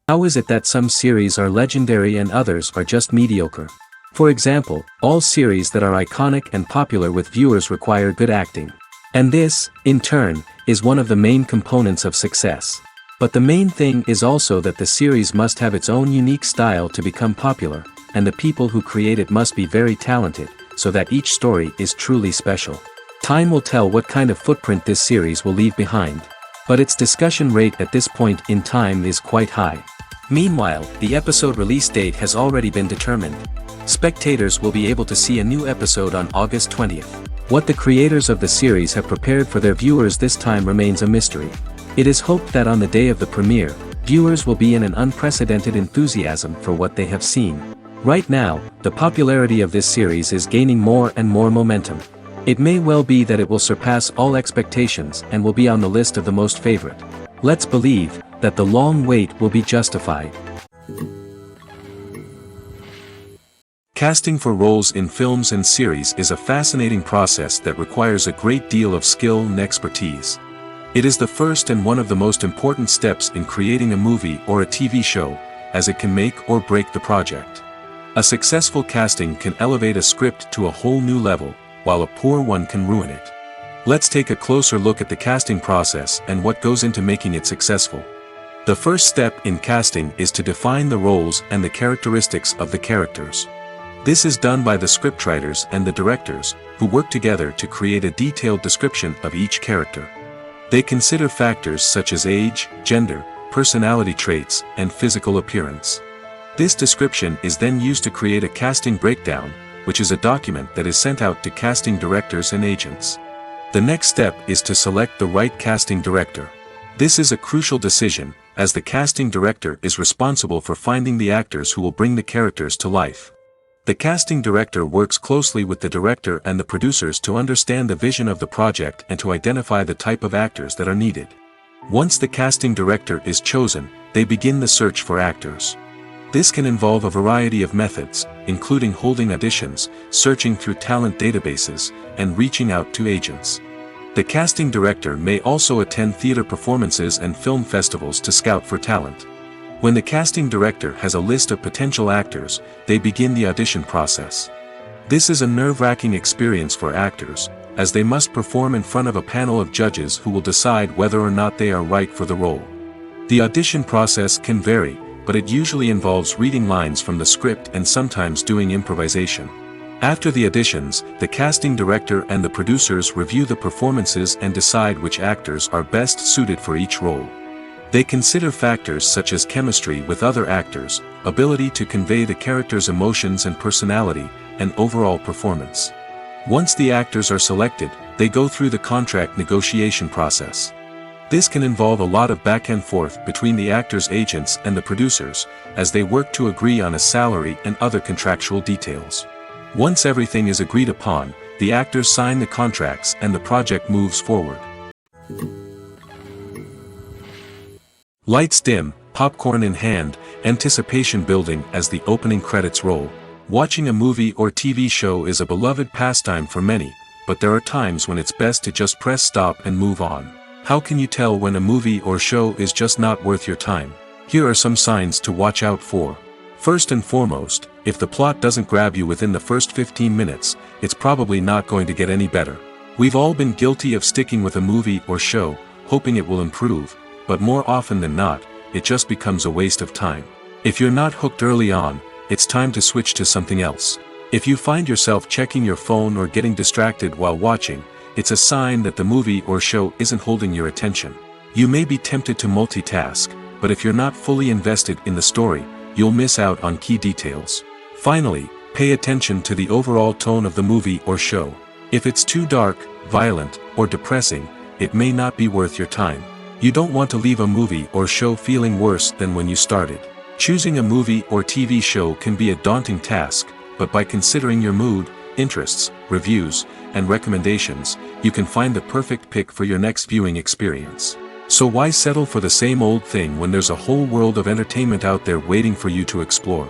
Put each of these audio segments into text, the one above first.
How is it that some series are legendary and others are just mediocre? For example, all series that are iconic and popular with viewers require good acting. And this, in turn, is one of the main components of success. But the main thing is also that the series must have its own unique style to become popular, and the people who create it must be very talented, so that each story is truly special. Time will tell what kind of footprint this series will leave behind. But its discussion rate at this point in time is quite high. Meanwhile, the episode release date has already been determined. Spectators will be able to see a new episode on August 20th. What the creators of the series have prepared for their viewers this time remains a mystery. It is hoped that on the day of the premiere, viewers will be in an unprecedented enthusiasm for what they have seen. Right now, the popularity of this series is gaining more and more momentum. It may well be that it will surpass all expectations and will be on the list of the most favorite. Let's believe that the long wait will be justified. Casting for roles in films and series is a fascinating process that requires a great deal of skill and expertise. It is the first and one of the most important steps in creating a movie or a TV show, as it can make or break the project. A successful casting can elevate a script to a whole new level, while a poor one can ruin it. Let's take a closer look at the casting process and what goes into making it successful. The first step in casting is to define the roles and the characteristics of the characters. This is done by the scriptwriters and the directors, who work together to create a detailed description of each character. They consider factors such as age, gender, personality traits, and physical appearance. This description is then used to create a casting breakdown, which is a document that is sent out to casting directors and agents. The next step is to select the right casting director. This is a crucial decision, as the casting director is responsible for finding the actors who will bring the characters to life. The casting director works closely with the director and the producers to understand the vision of the project and to identify the type of actors that are needed. Once the casting director is chosen, they begin the search for actors. This can involve a variety of methods, including holding auditions, searching through talent databases, and reaching out to agents. The casting director may also attend theater performances and film festivals to scout for talent. When the casting director has a list of potential actors, they begin the audition process. This is a nerve-wracking experience for actors, as they must perform in front of a panel of judges who will decide whether or not they are right for the role. The audition process can vary, but it usually involves reading lines from the script and sometimes doing improvisation. After the auditions, the casting director and the producers review the performances and decide which actors are best suited for each role. They consider factors such as chemistry with other actors, ability to convey the character's emotions and personality, and overall performance. Once the actors are selected, they go through the contract negotiation process. This can involve a lot of back and forth between the actors' agents and the producers, as they work to agree on a salary and other contractual details. Once everything is agreed upon, the actors sign the contracts and the project moves forward. Lights dim, popcorn in hand, anticipation building as the opening credits roll. Watching a movie or TV show is a beloved pastime for many, but there are times when it's best to just press stop and move on. How can you tell when a movie or show is just not worth your time? Here are some signs to watch out for. First and foremost, if the plot doesn't grab you within the first 15 minutes, it's probably not going to get any better. We've all been guilty of sticking with a movie or show, hoping it will improve, but more often than not, it just becomes a waste of time. If you're not hooked early on, it's time to switch to something else. If you find yourself checking your phone or getting distracted while watching, it's a sign that the movie or show isn't holding your attention. You may be tempted to multitask, but if you're not fully invested in the story, you'll miss out on key details. Finally, pay attention to the overall tone of the movie or show. If it's too dark, violent, or depressing, it may not be worth your time. You don't want to leave a movie or show feeling worse than when you started. Choosing a movie or TV show can be a daunting task, but by considering your mood, interests, reviews, and recommendations, you can find the perfect pick for your next viewing experience. So why settle for the same old thing when there's a whole world of entertainment out there waiting for you to explore?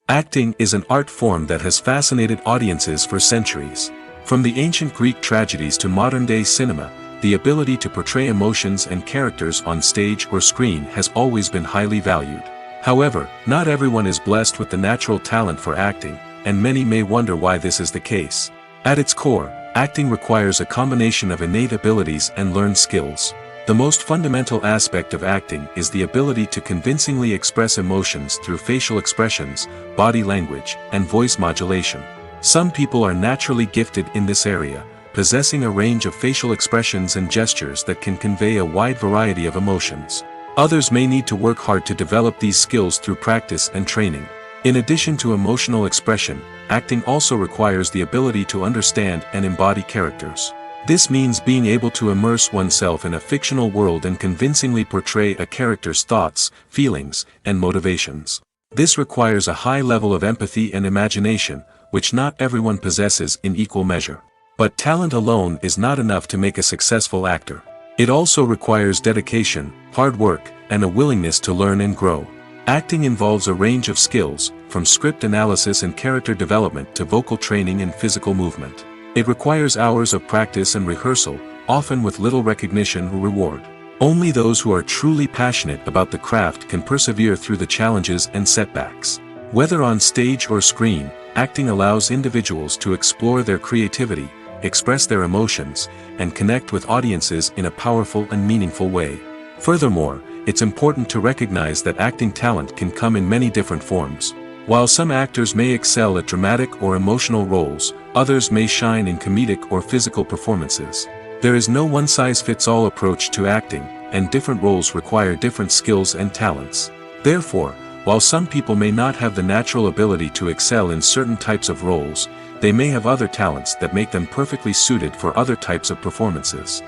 Acting is an art form that has fascinated audiences for centuries. From the ancient Greek tragedies to modern-day cinema, the ability to portray emotions and characters on stage or screen has always been highly valued. However, not everyone is blessed with the natural talent for acting, and many may wonder why this is the case. At its core, acting requires a combination of innate abilities and learned skills. The most fundamental aspect of acting is the ability to convincingly express emotions through facial expressions, body language, and voice modulation. Some people are naturally gifted in this area, possessing a range of facial expressions and gestures that can convey a wide variety of emotions. Others may need to work hard to develop these skills through practice and training. In addition to emotional expression, acting also requires the ability to understand and embody characters. This means being able to immerse oneself in a fictional world and convincingly portray a character's thoughts, feelings, and motivations. This requires a high level of empathy and imagination, which not everyone possesses in equal measure. But talent alone is not enough to make a successful actor. It also requires dedication, hard work, and a willingness to learn and grow. Acting involves a range of skills, from script analysis and character development to vocal training and physical movement. It requires hours of practice and rehearsal, often with little recognition or reward. Only those who are truly passionate about the craft can persevere through the challenges and setbacks. Whether on stage or screen, acting allows individuals to explore their creativity, express their emotions, and connect with audiences in a powerful and meaningful way. Furthermore, it's important to recognize that acting talent can come in many different forms. While some actors may excel at dramatic or emotional roles, others may shine in comedic or physical performances. There is no one-size-fits-all approach to acting, and different roles require different skills and talents. Therefore, while some people may not have the natural ability to excel in certain types of roles, they may have other talents that make them perfectly suited for other types of performances.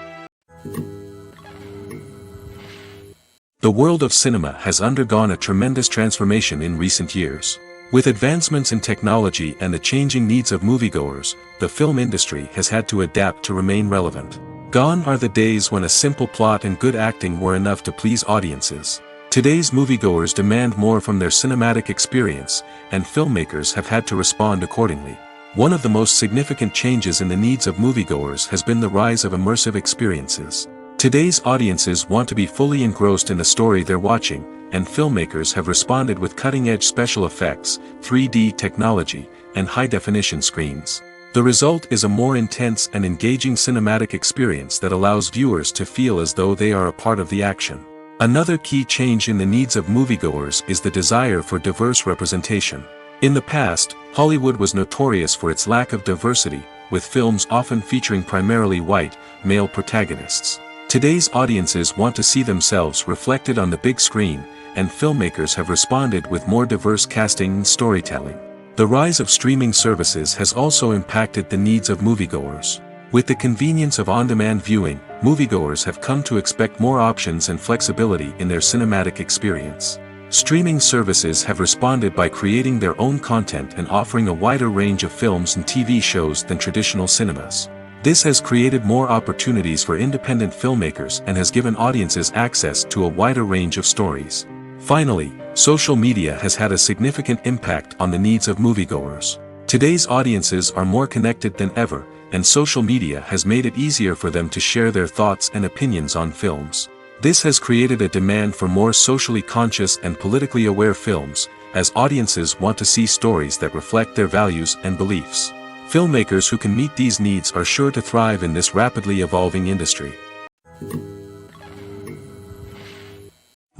The world of cinema has undergone a tremendous transformation in recent years. With advancements in technology and the changing needs of moviegoers, the film industry has had to adapt to remain relevant. Gone are the days when a simple plot and good acting were enough to please audiences. Today's moviegoers demand more from their cinematic experience, and filmmakers have had to respond accordingly. One of the most significant changes in the needs of moviegoers has been the rise of immersive experiences. Today's audiences want to be fully engrossed in the story they're watching, and filmmakers have responded with cutting-edge special effects, 3D technology, and high-definition screens. The result is a more intense and engaging cinematic experience that allows viewers to feel as though they are a part of the action. Another key change in the needs of moviegoers is the desire for diverse representation. In the past, Hollywood was notorious for its lack of diversity, with films often featuring primarily white, male protagonists. Today's audiences want to see themselves reflected on the big screen, and filmmakers have responded with more diverse casting and storytelling. The rise of streaming services has also impacted the needs of moviegoers. With the convenience of on-demand viewing, moviegoers have come to expect more options and flexibility in their cinematic experience. Streaming services have responded by creating their own content and offering a wider range of films and TV shows than traditional cinemas. This has created more opportunities for independent filmmakers and has given audiences access to a wider range of stories. Finally, social media has had a significant impact on the needs of moviegoers. Today's audiences are more connected than ever, and social media has made it easier for them to share their thoughts and opinions on films. This has created a demand for more socially conscious and politically aware films, as audiences want to see stories that reflect their values and beliefs. Filmmakers who can meet these needs are sure to thrive in this rapidly evolving industry.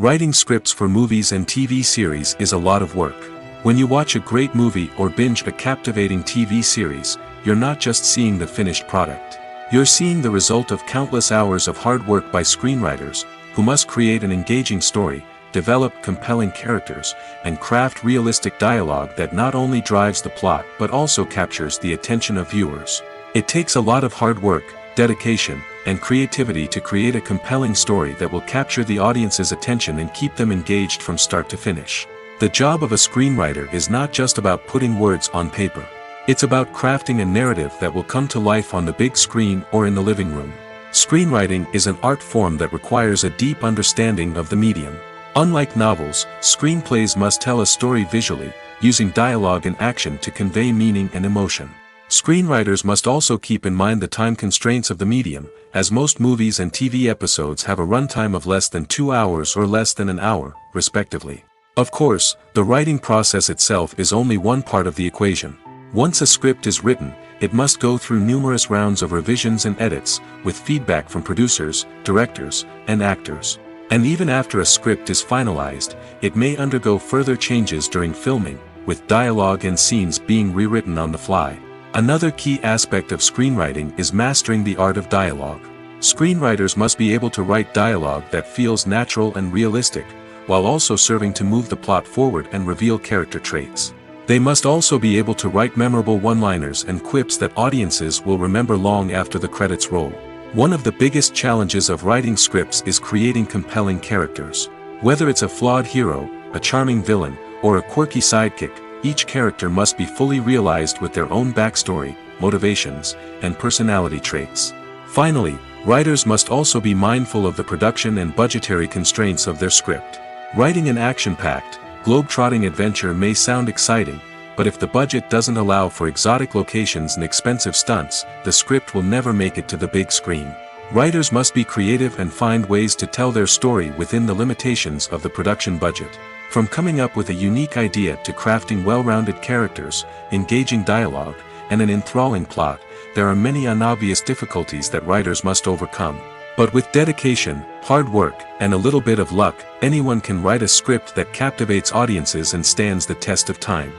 Writing scripts for movies and TV series is a lot of work. When you watch a great movie or binge a captivating TV series, you're not just seeing the finished product. You're seeing the result of countless hours of hard work by screenwriters, who must create an engaging story, develop compelling characters, and craft realistic dialogue that not only drives the plot but also captures the attention of viewers. It takes a lot of hard work, dedication, and creativity to create a compelling story that will capture the audience's attention and keep them engaged from start to finish. The job of a screenwriter is not just about putting words on paper. It's about crafting a narrative that will come to life on the big screen or in the living room. Screenwriting is an art form that requires a deep understanding of the medium. Unlike novels, screenplays must tell a story visually, using dialogue and action to convey meaning and emotion. Screenwriters must also keep in mind the time constraints of the medium, as most movies and TV episodes have a runtime of less than 2 hours or less than an hour, respectively. Of course, the writing process itself is only one part of the equation. Once a script is written, it must go through numerous rounds of revisions and edits, with feedback from producers, directors, and actors. And even after a script is finalized, it may undergo further changes during filming, with dialogue and scenes being rewritten on the fly. Another key aspect of screenwriting is mastering the art of dialogue. Screenwriters must be able to write dialogue that feels natural and realistic, while also serving to move the plot forward and reveal character traits. They must also be able to write memorable one-liners and quips that audiences will remember long after the credits roll. One of the biggest challenges of writing scripts is creating compelling characters. Whether it's a flawed hero, a charming villain, or a quirky sidekick, each character must be fully realized with their own backstory, motivations, and personality traits. Finally, writers must also be mindful of the production and budgetary constraints of their script. Writing an action-packed, globe-trotting adventure may sound exciting, but if the budget doesn't allow for exotic locations and expensive stunts, the script will never make it to the big screen. Writers must be creative and find ways to tell their story within the limitations of the production budget. From coming up with a unique idea to crafting well-rounded characters, engaging dialogue, and an enthralling plot, there are many unobvious difficulties that writers must overcome. But with dedication, hard work, and a little bit of luck, anyone can write a script that captivates audiences and stands the test of time.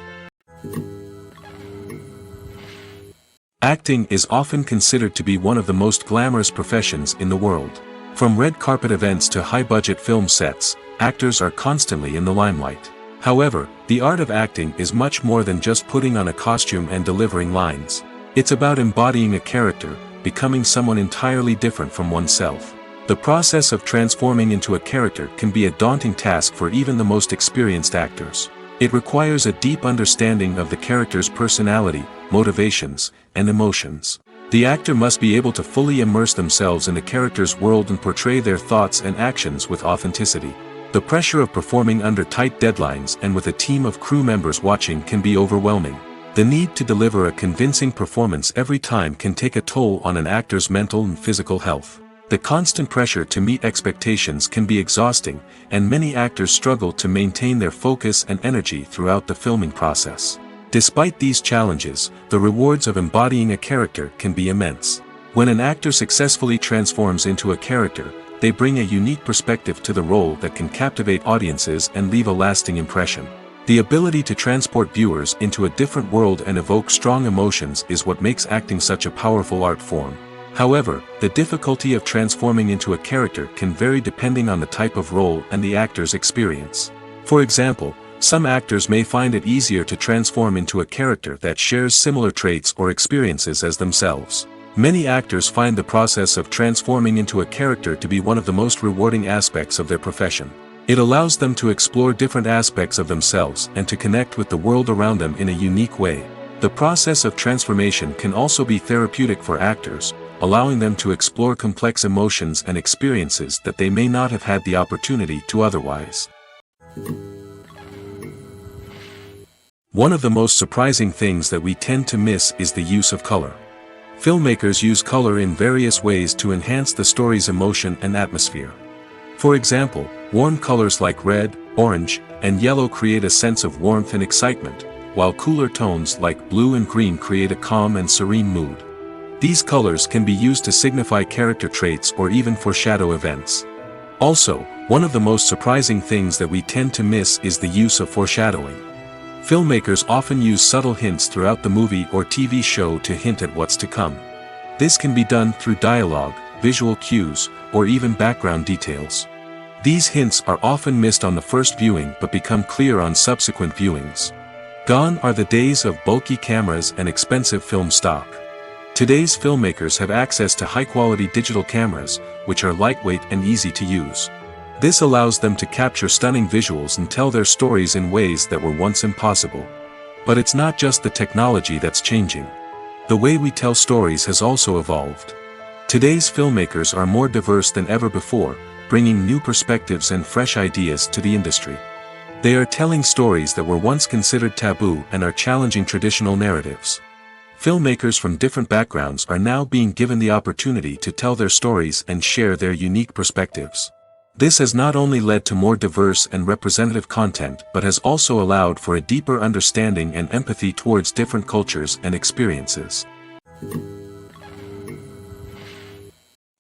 Acting is often considered to be one of the most glamorous professions in the world. From red carpet events to high-budget film sets, actors are constantly in the limelight. However, the art of acting is much more than just putting on a costume and delivering lines. It's about embodying a character, becoming someone entirely different from oneself. The process of transforming into a character can be a daunting task for even the most experienced actors. It requires a deep understanding of the character's personality, motivations, and emotions. The actor must be able to fully immerse themselves in the character's world and portray their thoughts and actions with authenticity. The pressure of performing under tight deadlines and with a team of crew members watching can be overwhelming. The need to deliver a convincing performance every time can take a toll on an actor's mental and physical health. The constant pressure to meet expectations can be exhausting, and many actors struggle to maintain their focus and energy throughout the filming process. Despite these challenges, the rewards of embodying a character can be immense. When an actor successfully transforms into a character, they bring a unique perspective to the role that can captivate audiences and leave a lasting impression. The ability to transport viewers into a different world and evoke strong emotions is what makes acting such a powerful art form. However, the difficulty of transforming into a character can vary depending on the type of role and the actor's experience. For example, some actors may find it easier to transform into a character that shares similar traits or experiences as themselves. Many actors find the process of transforming into a character to be one of the most rewarding aspects of their profession. It allows them to explore different aspects of themselves and to connect with the world around them in a unique way. The process of transformation can also be therapeutic for actors, allowing them to explore complex emotions and experiences that they may not have had the opportunity to otherwise. One of the most surprising things that we tend to miss is the use of color. Filmmakers use color in various ways to enhance the story's emotion and atmosphere. For example, warm colors like red, orange, and yellow create a sense of warmth and excitement, while cooler tones like blue and green create a calm and serene mood. These colors can be used to signify character traits or even foreshadow events. Also, One of the most surprising things that we tend to miss is the use of foreshadowing. Filmmakers often use subtle hints throughout the movie or TV show to hint at what's to come. This can be done through dialogue, visual cues, or even background details. These hints are often missed on the first viewing but become clear on subsequent viewings. Gone are the days of bulky cameras and expensive film stock. Today's filmmakers have access to high-quality digital cameras, which are lightweight and easy to use. This allows them to capture stunning visuals and tell their stories in ways that were once impossible. But it's not just the technology that's changing. The way we tell stories has also evolved. Today's filmmakers are more diverse than ever before, bringing new perspectives and fresh ideas to the industry. They are telling stories that were once considered taboo and are challenging traditional narratives. Filmmakers from different backgrounds are now being given the opportunity to tell their stories and share their unique perspectives. This has not only led to more diverse and representative content but has also allowed for a deeper understanding and empathy towards different cultures and experiences.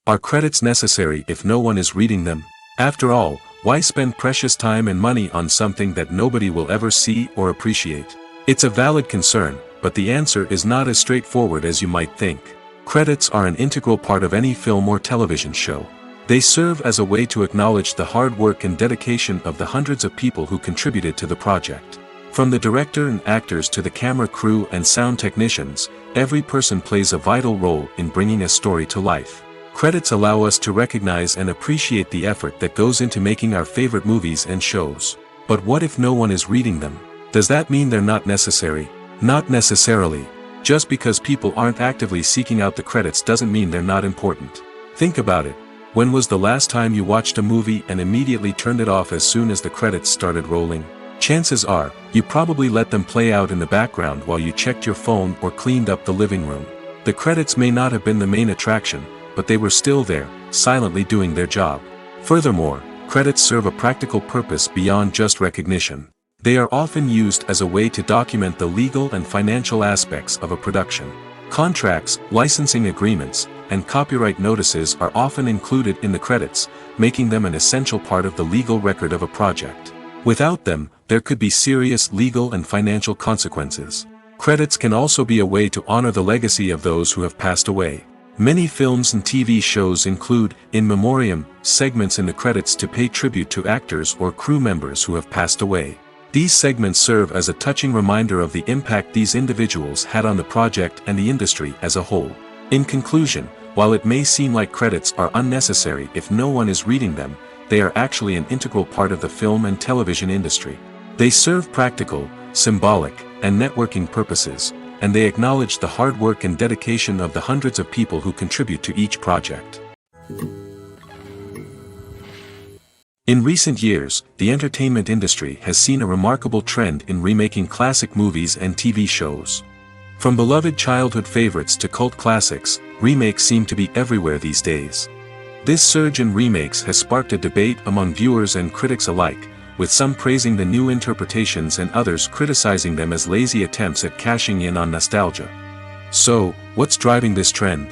Are credits necessary if no one is reading them? After all, why spend precious time and money on something that nobody will ever see or appreciate? It's a valid concern, but the answer is not as straightforward as you might think. Credits are an integral part of any film or television show. They serve as a way to acknowledge the hard work and dedication of the hundreds of people who contributed to the project. From the director and actors to the camera crew and sound technicians, every person plays a vital role in bringing a story to life. Credits allow us to recognize and appreciate the effort that goes into making our favorite movies and shows. But what if no one is reading them? Does that mean they're not necessary? Not necessarily. Just because people aren't actively seeking out the credits doesn't mean they're not important. Think about it. When was the last time you watched a movie and immediately turned it off as soon as the credits started rolling? Chances are, you probably let them play out in the background while you checked your phone or cleaned up the living room. The credits may not have been the main attraction, but they were still there, silently doing their job. Furthermore, credits serve a practical purpose beyond just recognition. They are often used as a way to document the legal and financial aspects of a production. Contracts, licensing agreements, and copyright notices are often included in the credits, making them an essential part of the legal record of a project. Without them, there could be serious legal and financial consequences. Credits can also be a way to honor the legacy of those who have passed away. Many films and TV shows include, in memoriam, segments in the credits to pay tribute to actors or crew members who have passed away. These segments serve as a touching reminder of the impact these individuals had on the project and the industry as a whole. In conclusion, while it may seem like credits are unnecessary if no one is reading them, they are actually an integral part of the film and television industry. They serve practical, symbolic, and networking purposes, and they acknowledge the hard work and dedication of the hundreds of people who contribute to each project. In recent years, the entertainment industry has seen a remarkable trend in remaking classic movies and TV shows. From beloved childhood favorites to cult classics, remakes seem to be everywhere these days. This surge in remakes has sparked a debate among viewers and critics alike, with some praising the new interpretations and others criticizing them as lazy attempts at cashing in on nostalgia. So, what's driving this trend?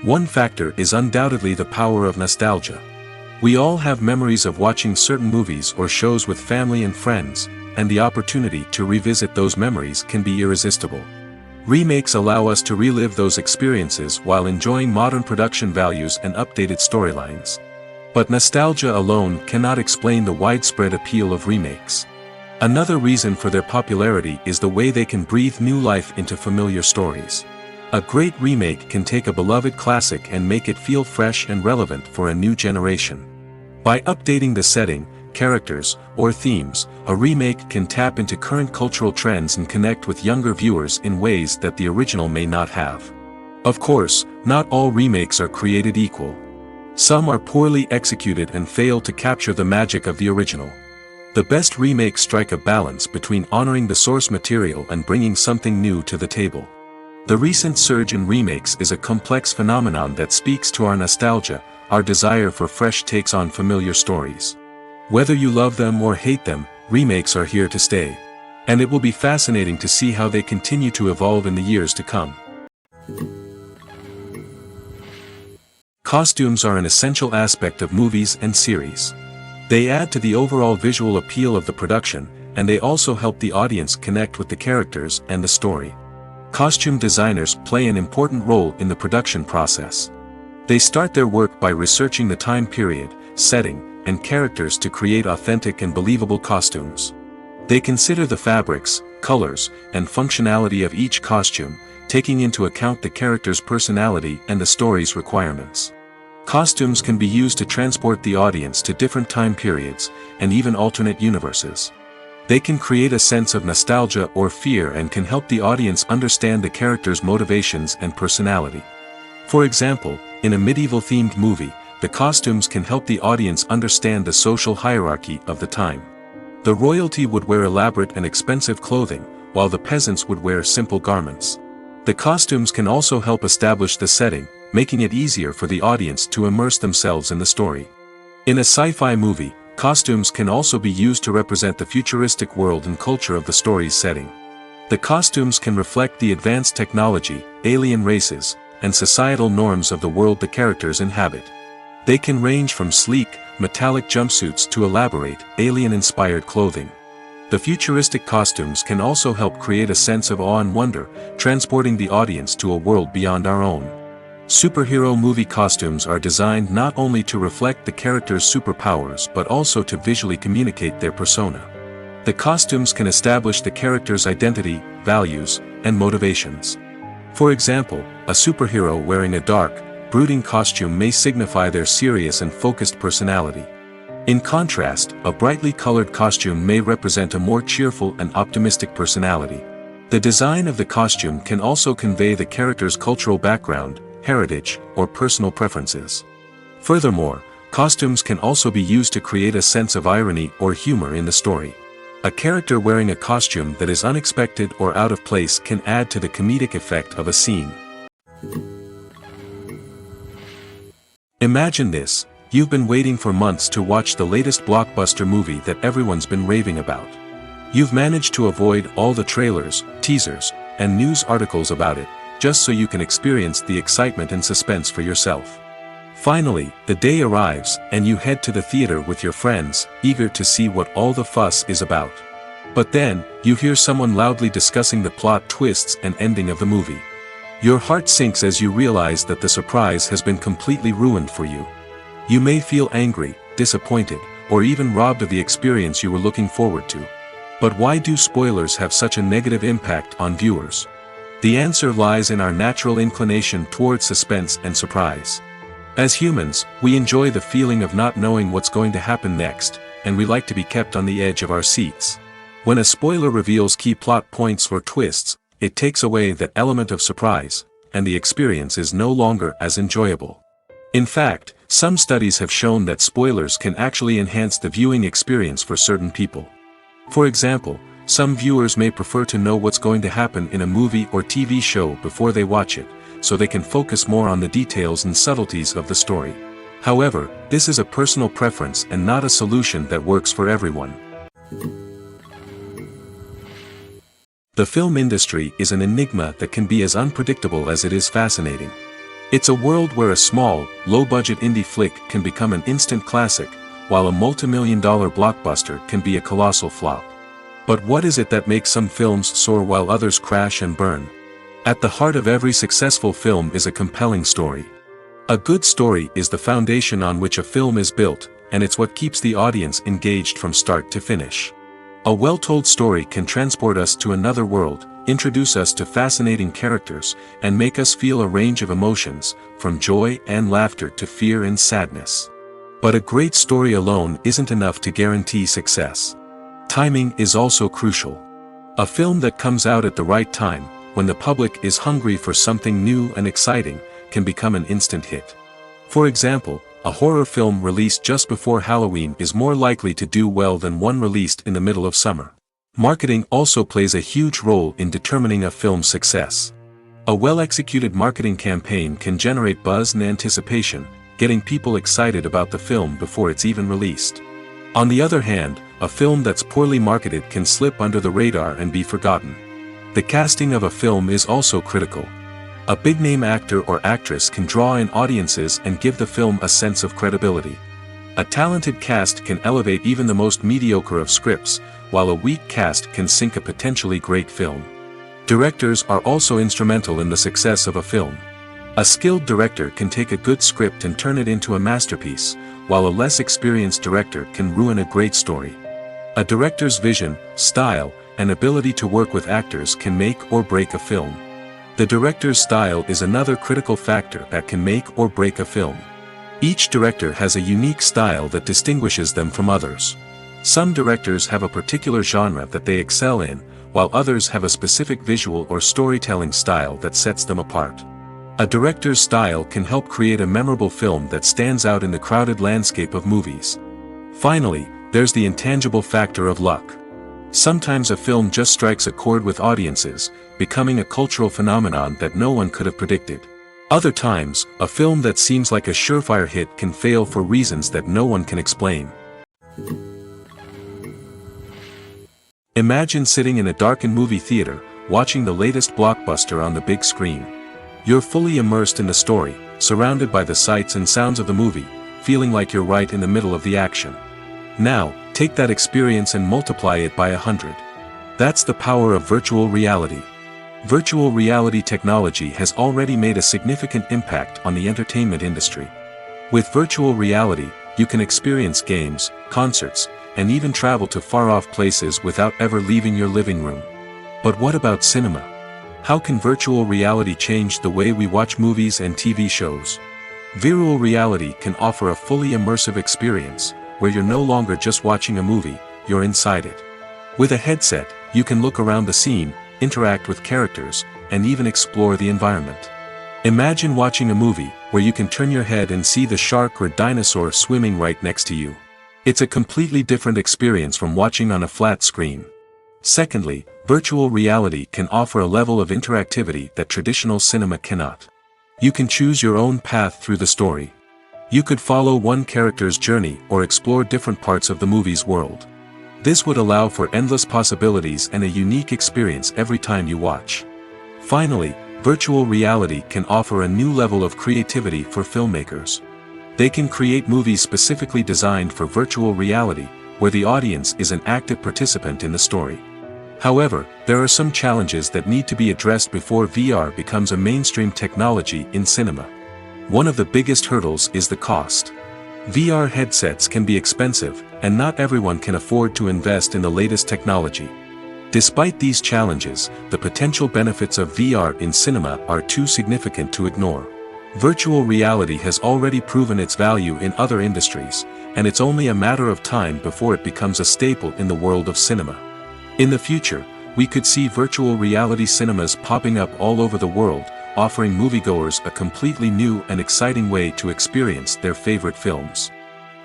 One factor is undoubtedly the power of nostalgia. We all have memories of watching certain movies or shows with family and friends, and the opportunity to revisit those memories can be irresistible. Remakes allow us to relive those experiences while enjoying modern production values and updated storylines. But nostalgia alone cannot explain the widespread appeal of remakes. Another reason for their popularity is the way they can breathe new life into familiar stories. A great remake can take a beloved classic and make it feel fresh and relevant for a new generation. By updating the setting, characters, or themes, a remake can tap into current cultural trends and connect with younger viewers in ways that the original may not have. Of course, not all remakes are created equal. Some are poorly executed and fail to capture the magic of the original. The best remakes strike a balance between honoring the source material and bringing something new to the table. The recent surge in remakes is a complex phenomenon that speaks to our nostalgia, our desire for fresh takes on familiar stories. Whether you love them or hate them, remakes are here to stay. And it will be fascinating to see how they continue to evolve in the years to come. Costumes are an essential aspect of movies and series. They add to the overall visual appeal of the production, and they also help the audience connect with the characters and the story. Costume designers play an important role in the production process. They start their work by researching the time period, setting, and characters to create authentic and believable costumes. They consider the fabrics, colors, and functionality of each costume, taking into account the character's personality and the story's requirements. Costumes can be used to transport the audience to different time periods, and even alternate universes. They can create a sense of nostalgia or fear and can help the audience understand the character's motivations and personality. For example, in a medieval-themed movie, the costumes can help the audience understand the social hierarchy of the time. The royalty would wear elaborate and expensive clothing, while the peasants would wear simple garments. The costumes can also help establish the setting, making it easier for the audience to immerse themselves in the story. In a sci-fi movie, costumes can also be used to represent the futuristic world and culture of the story's setting. The costumes can reflect the advanced technology, alien races, and societal norms of the world the characters inhabit. They can range from sleek, metallic jumpsuits to elaborate, alien-inspired clothing. The futuristic costumes can also help create a sense of awe and wonder, transporting the audience to a world beyond our own. Superhero movie costumes are designed not only to reflect the character's superpowers but also to visually communicate their persona. The costumes can establish the character's identity, values, and motivations. For example, a superhero wearing a dark, brooding costume may signify their serious and focused personality. In contrast, a brightly colored costume may represent a more cheerful and optimistic personality. The design of the costume can also convey the character's cultural background, heritage, or personal preferences. Furthermore, costumes can also be used to create a sense of irony or humor in the story. A character wearing a costume that is unexpected or out of place can add to the comedic effect of a scene. Imagine this: you've been waiting for months to watch the latest blockbuster movie that everyone's been raving about. You've managed to avoid all the trailers, teasers, and news articles about it, just so you can experience the excitement and suspense for yourself. Finally, the day arrives, and you head to the theater with your friends, eager to see what all the fuss is about. But then, you hear someone loudly discussing the plot twists and ending of the movie. Your heart sinks as you realize that the surprise has been completely ruined for you. You may feel angry, disappointed, or even robbed of the experience you were looking forward to. But why do spoilers have such a negative impact on viewers? The answer lies in our natural inclination towards suspense and surprise. As humans, we enjoy the feeling of not knowing what's going to happen next, and we like to be kept on the edge of our seats. When a spoiler reveals key plot points or twists, it takes away that element of surprise, and the experience is no longer as enjoyable. In fact, some studies have shown that spoilers can actually enhance the viewing experience for certain people. For example, some viewers may prefer to know what's going to happen in a movie or TV show before they watch it, so they can focus more on the details and subtleties of the story. However, this is a personal preference and not a solution that works for everyone. The film industry is an enigma that can be as unpredictable as it is fascinating. It's a world where a small, low-budget indie flick can become an instant classic, while a multi-million-dollar blockbuster can be a colossal flop. But what is it that makes some films soar while others crash and burn? At the heart of every successful film is a compelling story. A good story is the foundation on which a film is built, and it's what keeps the audience engaged from start to finish. A well-told story can transport us to another world, introduce us to fascinating characters, and make us feel a range of emotions, from joy and laughter to fear and sadness. But a great story alone isn't enough to guarantee success. Timing is also crucial. A film that comes out at the right time, when the public is hungry for something new and exciting, can become an instant hit. For example, a horror film released just before Halloween is more likely to do well than one released in the middle of summer. Marketing also plays a huge role in determining a film's success. A well-executed marketing campaign can generate buzz and anticipation, getting people excited about the film before it's even released. On the other hand, a film that's poorly marketed can slip under the radar and be forgotten. The casting of a film is also critical. A big-name actor or actress can draw in audiences and give the film a sense of credibility. A talented cast can elevate even the most mediocre of scripts, while a weak cast can sink a potentially great film. Directors are also instrumental in the success of a film. A skilled director can take a good script and turn it into a masterpiece, while a less experienced director can ruin a great story. A director's vision, style, and ability to work with actors can make or break a film. The director's style is another critical factor that can make or break a film. Each director has a unique style that distinguishes them from others. Some directors have a particular genre that they excel in, while others have a specific visual or storytelling style that sets them apart. A director's style can help create a memorable film that stands out in the crowded landscape of movies. Finally, there's the intangible factor of luck. Sometimes a film just strikes a chord with audiences, becoming a cultural phenomenon that no one could have predicted. Other times, a film that seems like a surefire hit can fail for reasons that no one can explain. Imagine sitting in a darkened movie theater, watching the latest blockbuster on the big screen. You're fully immersed in the story, surrounded by the sights and sounds of the movie, feeling like you're right in the middle of the action. Now, take that experience and multiply it by 100. That's the power of virtual reality. Virtual reality technology has already made a significant impact on the entertainment industry. With virtual reality, you can experience games, concerts, and even travel to far-off places without ever leaving your living room. But what about cinema? How can virtual reality change the way we watch movies and TV shows? Virtual reality can offer a fully immersive experience, where you're no longer just watching a movie, you're inside it. With a headset, you can look around the scene, interact with characters, and even explore the environment. Imagine watching a movie where you can turn your head and see the shark or dinosaur swimming right next to you. It's a completely different experience from watching on a flat screen. Secondly, virtual reality can offer a level of interactivity that traditional cinema cannot. You can choose your own path through the story. You could follow one character's journey or explore different parts of the movie's world. This would allow for endless possibilities and a unique experience every time you watch. Finally, virtual reality can offer a new level of creativity for filmmakers. They can create movies specifically designed for virtual reality, where the audience is an active participant in the story. However, there are some challenges that need to be addressed before VR becomes a mainstream technology in cinema. One of the biggest hurdles is the cost. VR headsets can be expensive, and not everyone can afford to invest in the latest technology. Despite these challenges, the potential benefits of VR in cinema are too significant to ignore. Virtual reality has already proven its value in other industries, and it's only a matter of time before it becomes a staple in the world of cinema. In the future, we could see virtual reality cinemas popping up all over the world, offering moviegoers a completely new and exciting way to experience their favorite films.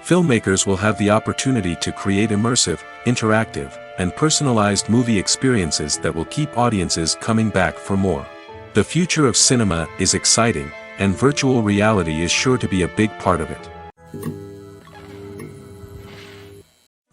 Filmmakers will have the opportunity to create immersive, interactive, and personalized movie experiences that will keep audiences coming back for more. The future of cinema is exciting, and virtual reality is sure to be a big part of it.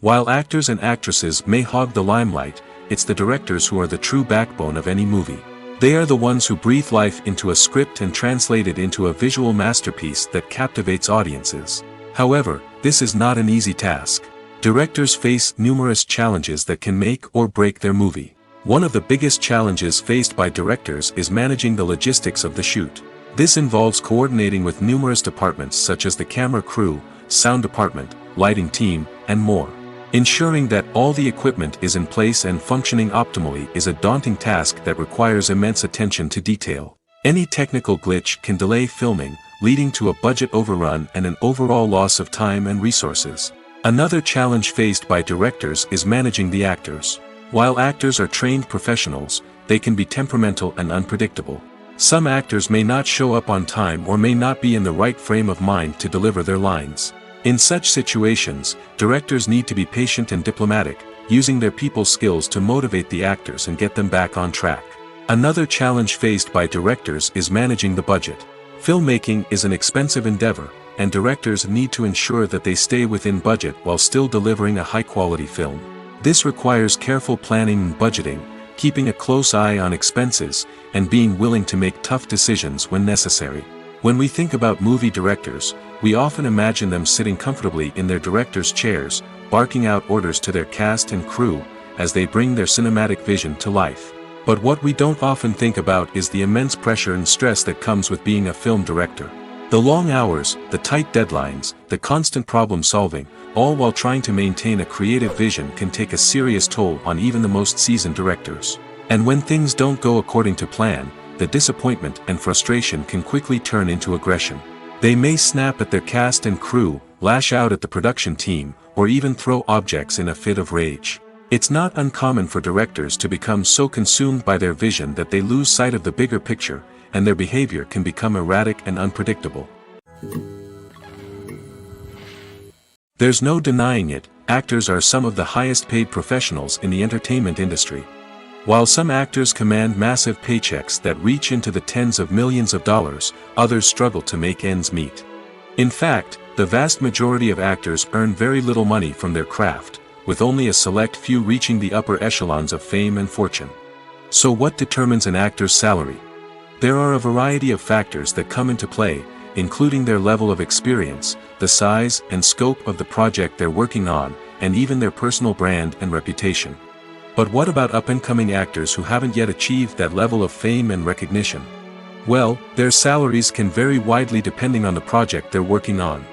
While actors and actresses may hog the limelight, it's the directors who are the true backbone of any movie. They are the ones who breathe life into a script and translate it into a visual masterpiece that captivates audiences. However, this is not an easy task. Directors face numerous challenges that can make or break their movie. One of the biggest challenges faced by directors is managing the logistics of the shoot. This involves coordinating with numerous departments such as the camera crew, sound department, lighting team, and more. Ensuring that all the equipment is in place and functioning optimally is a daunting task that requires immense attention to detail. Any technical glitch can delay filming, leading to a budget overrun and an overall loss of time and resources. Another challenge faced by directors is managing the actors. While actors are trained professionals, they can be temperamental and unpredictable. Some actors may not show up on time or may not be in the right frame of mind to deliver their lines. In such situations, directors need to be patient and diplomatic, using their people skills to motivate the actors and get them back on track. Another challenge faced by directors is managing the budget. Filmmaking is an expensive endeavor, and directors need to ensure that they stay within budget while still delivering a high-quality film. This requires careful planning and budgeting, keeping a close eye on expenses, and being willing to make tough decisions when necessary. When we think about movie directors, we often imagine them sitting comfortably in their director's chairs, barking out orders to their cast and crew, as they bring their cinematic vision to life. But what we don't often think about is the immense pressure and stress that comes with being a film director. The long hours, the tight deadlines, the constant problem solving, all while trying to maintain a creative vision can take a serious toll on even the most seasoned directors. And when things don't go according to plan, the disappointment and frustration can quickly turn into aggression. They may snap at their cast and crew, lash out at the production team, or even throw objects in a fit of rage. It's not uncommon for directors to become so consumed by their vision that they lose sight of the bigger picture, and their behavior can become erratic and unpredictable. There's no denying it, actors are some of the highest paid professionals in the entertainment industry. While some actors command massive paychecks that reach into the tens of millions of dollars, others struggle to make ends meet. In fact, the vast majority of actors earn very little money from their craft, with only a select few reaching the upper echelons of fame and fortune. So what determines an actor's salary? There are a variety of factors that come into play, including their level of experience, the size and scope of the project they're working on, and even their personal brand and reputation. But what about up-and-coming actors who haven't yet achieved that level of fame and recognition? Well, their salaries can vary widely depending on the project they're working on.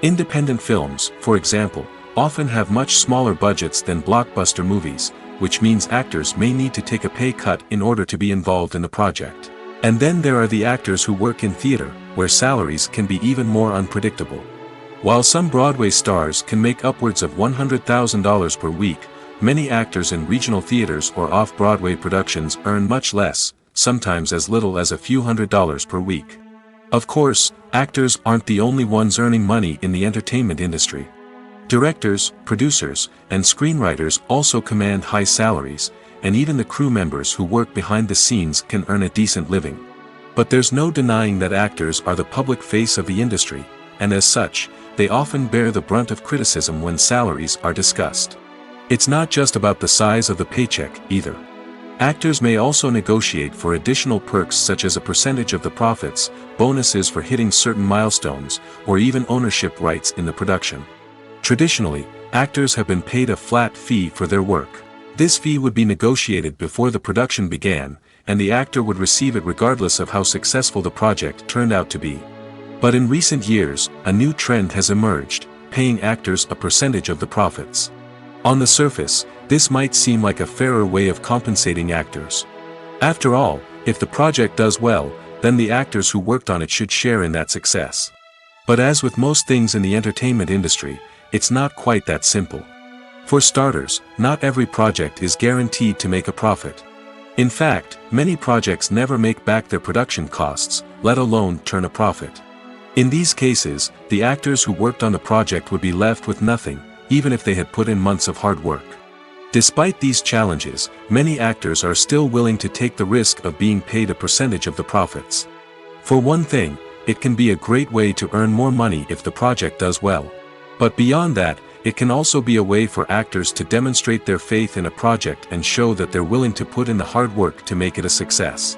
Independent films, for example, often have much smaller budgets than blockbuster movies, which means actors may need to take a pay cut in order to be involved in the project. And then there are the actors who work in theater, where salaries can be even more unpredictable. While some Broadway stars can make upwards of $100,000 per week, many actors in regional theaters or off-Broadway productions earn much less, sometimes as little as a few $100s per week. Of course, actors aren't the only ones earning money in the entertainment industry. Directors, producers, and screenwriters also command high salaries, and even the crew members who work behind the scenes can earn a decent living. But there's no denying that actors are the public face of the industry, and as such, they often bear the brunt of criticism when salaries are discussed. It's not just about the size of the paycheck, either. Actors may also negotiate for additional perks such as a percentage of the profits, bonuses for hitting certain milestones, or even ownership rights in the production. Traditionally, actors have been paid a flat fee for their work. This fee would be negotiated before the production began, and the actor would receive it regardless of how successful the project turned out to be. But in recent years, a new trend has emerged, paying actors a percentage of the profits. On the surface, this might seem like a fairer way of compensating actors. After all, if the project does well, then the actors who worked on it should share in that success. But as with most things in the entertainment industry, it's not quite that simple. For starters, not every project is guaranteed to make a profit. In fact, many projects never make back their production costs, let alone turn a profit. In these cases, the actors who worked on the project would be left with nothing, even if they had put in months of hard work. Despite these challenges, many actors are still willing to take the risk of being paid a percentage of the profits. For one thing, it can be a great way to earn more money if the project does well. But beyond that, it can also be a way for actors to demonstrate their faith in a project and show that they're willing to put in the hard work to make it a success.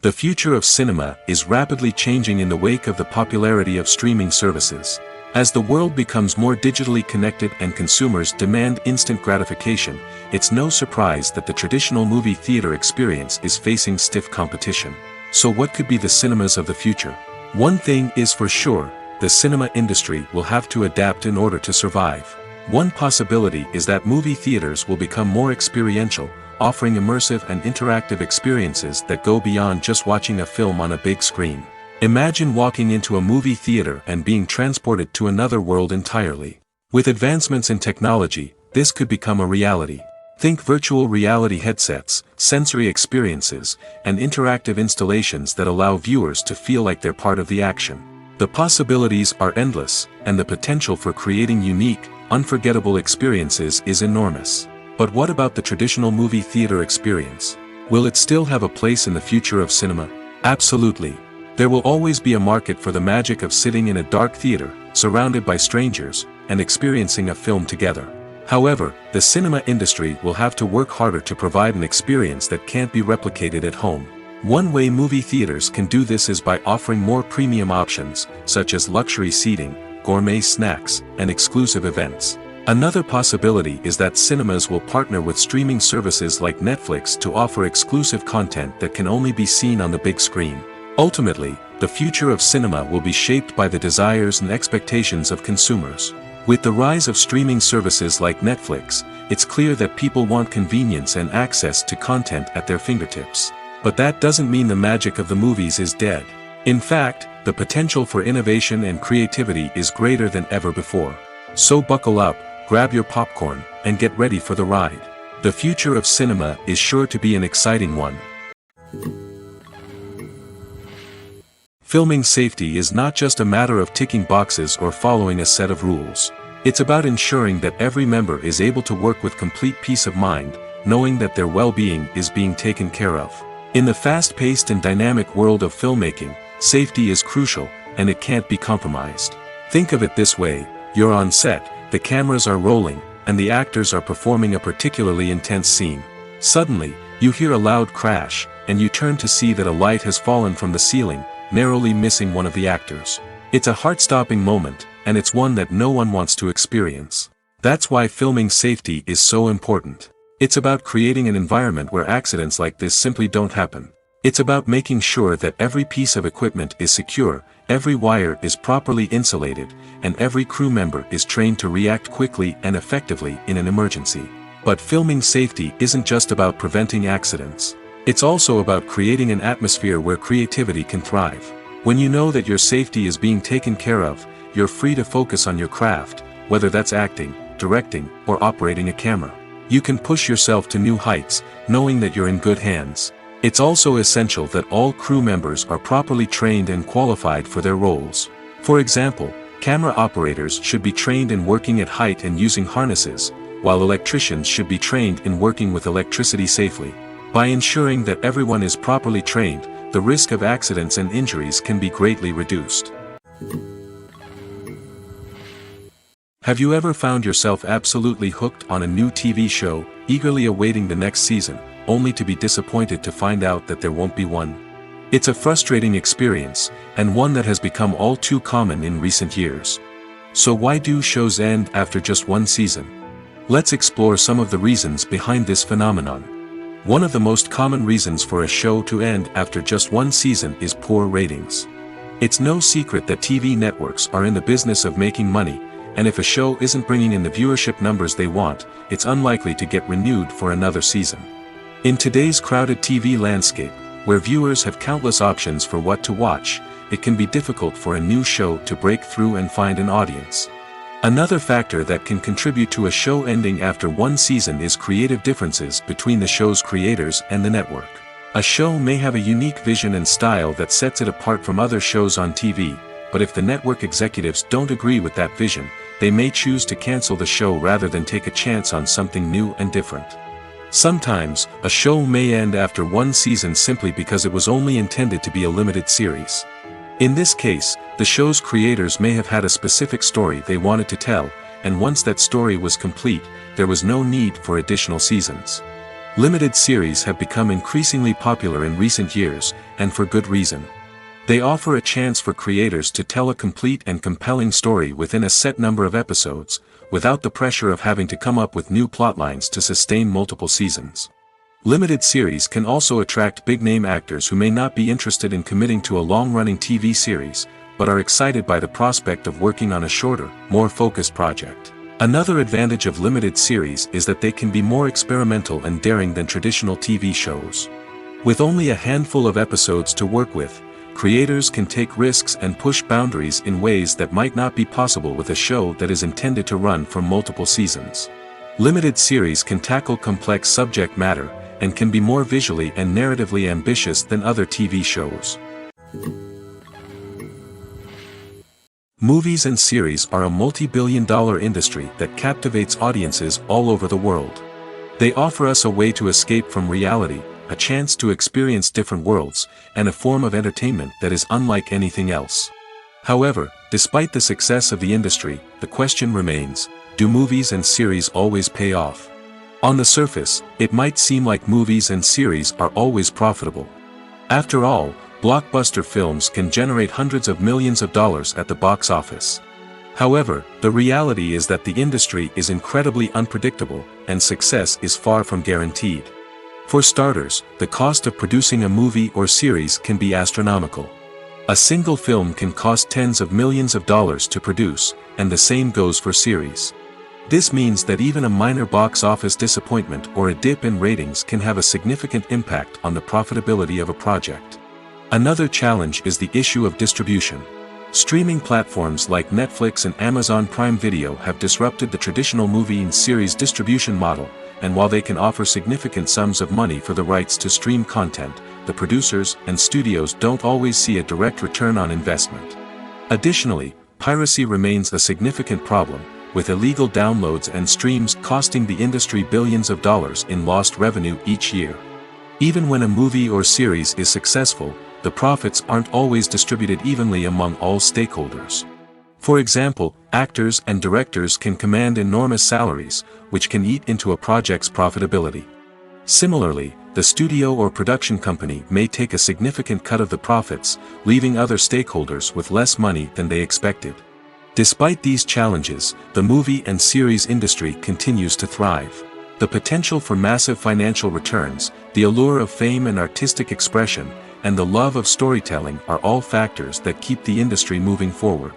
The future of cinema is rapidly changing in the wake of the popularity of streaming services. As the world becomes more digitally connected and consumers demand instant gratification, it's no surprise that the traditional movie theater experience is facing stiff competition. So what could be the cinemas of the future? One thing is for sure, the cinema industry will have to adapt in order to survive. One possibility is that movie theaters will become more experiential, offering immersive and interactive experiences that go beyond just watching a film on a big screen. Imagine walking into a movie theater and being transported to another world entirely. With advancements in technology, this could become a reality. Think virtual reality headsets, sensory experiences, and interactive installations that allow viewers to feel like they're part of the action. The possibilities are endless, and the potential for creating unique, unforgettable experiences is enormous. But what about the traditional movie theater experience? Will it still have a place in the future of cinema? Absolutely. There will always be a market for the magic of sitting in a dark theater, surrounded by strangers, and experiencing a film together. However, the cinema industry will have to work harder to provide an experience that can't be replicated at home. One way movie theaters can do this is by offering more premium options, such as luxury seating, gourmet snacks, and exclusive events. Another possibility is that cinemas will partner with streaming services like Netflix to offer exclusive content that can only be seen on the big screen. Ultimately, the future of cinema will be shaped by the desires and expectations of consumers. With the rise of streaming services like Netflix, it's clear that people want convenience and access to content at their fingertips. But that doesn't mean the magic of the movies is dead. In fact, the potential for innovation and creativity is greater than ever before. So buckle up, grab your popcorn, and get ready for the ride. The future of cinema is sure to be an exciting one. Filming safety is not just a matter of ticking boxes or following a set of rules. It's about ensuring that every member is able to work with complete peace of mind, knowing that their well-being is being taken care of. In the fast-paced and dynamic world of filmmaking, safety is crucial, and it can't be compromised. Think of it this way: you're on set, the cameras are rolling, and the actors are performing a particularly intense scene. Suddenly, you hear a loud crash, and you turn to see that a light has fallen from the ceiling, narrowly missing one of the actors. It's a heart-stopping moment, and it's one that no one wants to experience. That's why filming safety is so important. It's about creating an environment where accidents like this simply don't happen. It's about making sure that every piece of equipment is secure, every wire is properly insulated, and every crew member is trained to react quickly and effectively in an emergency. But filming safety isn't just about preventing accidents. It's also about creating an atmosphere where creativity can thrive. When you know that your safety is being taken care of, you're free to focus on your craft, whether that's acting, directing, or operating a camera. You can push yourself to new heights, knowing that you're in good hands. It's also essential that all crew members are properly trained and qualified for their roles. For example, camera operators should be trained in working at height and using harnesses, while electricians should be trained in working with electricity safely. By ensuring that everyone is properly trained, the risk of accidents and injuries can be greatly reduced. Have you ever found yourself absolutely hooked on a new TV show, eagerly awaiting the next season, only to be disappointed to find out that there won't be one? It's a frustrating experience, and one that has become all too common in recent years. So why do shows end after just one season? Let's explore some of the reasons behind this phenomenon. One of the most common reasons for a show to end after just one season is poor ratings. It's no secret that TV networks are in the business of making money, and if a show isn't bringing in the viewership numbers they want, it's unlikely to get renewed for another season. In today's crowded TV landscape, where viewers have countless options for what to watch, it can be difficult for a new show to break through and find an audience. Another factor that can contribute to a show ending after one season is creative differences between the show's creators and the network. A show may have a unique vision and style that sets it apart from other shows on TV, but if the network executives don't agree with that vision, they may choose to cancel the show rather than take a chance on something new and different. Sometimes, a show may end after one season simply because it was only intended to be a limited series. In this case, the show's creators may have had a specific story they wanted to tell, and once that story was complete, there was no need for additional seasons. Limited series have become increasingly popular in recent years, and for good reason. They offer a chance for creators to tell a complete and compelling story within a set number of episodes, without the pressure of having to come up with new plotlines to sustain multiple seasons. Limited series can also attract big-name actors who may not be interested in committing to a long-running TV series, but are excited by the prospect of working on a shorter, more focused project. Another advantage of limited series is that they can be more experimental and daring than traditional TV shows. With only a handful of episodes to work with, creators can take risks and push boundaries in ways that might not be possible with a show that is intended to run for multiple seasons. Limited series can tackle complex subject matter, and can be more visually and narratively ambitious than other TV shows. Movies and series are a multi-billion-dollar industry that captivates audiences all over the world. They offer us a way to escape from reality, a chance to experience different worlds, and a form of entertainment that is unlike anything else. However, despite the success of the industry, the question remains, do movies and series always pay off? On the surface, it might seem like movies and series are always profitable. After all, blockbuster films can generate hundreds of millions of dollars at the box office. However, the reality is that the industry is incredibly unpredictable, and success is far from guaranteed. For starters, the cost of producing a movie or series can be astronomical. A single film can cost tens of millions of dollars to produce, and the same goes for series. This means that even a minor box office disappointment or a dip in ratings can have a significant impact on the profitability of a project. Another challenge is the issue of distribution. Streaming platforms like Netflix and Amazon Prime Video have disrupted the traditional movie and series distribution model, and while they can offer significant sums of money for the rights to stream content, the producers and studios don't always see a direct return on investment. Additionally, piracy remains a significant problem, with illegal downloads and streams costing the industry billions of dollars in lost revenue each year. Even when a movie or series is successful, the profits aren't always distributed evenly among all stakeholders. For example, actors and directors can command enormous salaries, which can eat into a project's profitability. Similarly, the studio or production company may take a significant cut of the profits, leaving other stakeholders with less money than they expected. Despite these challenges, the movie and series industry continues to thrive. The potential for massive financial returns, the allure of fame and artistic expression, and the love of storytelling are all factors that keep the industry moving forward.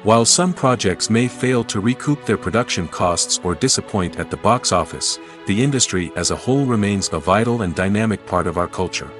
While some projects may fail to recoup their production costs or disappoint at the box office, the industry as a whole remains a vital and dynamic part of our culture.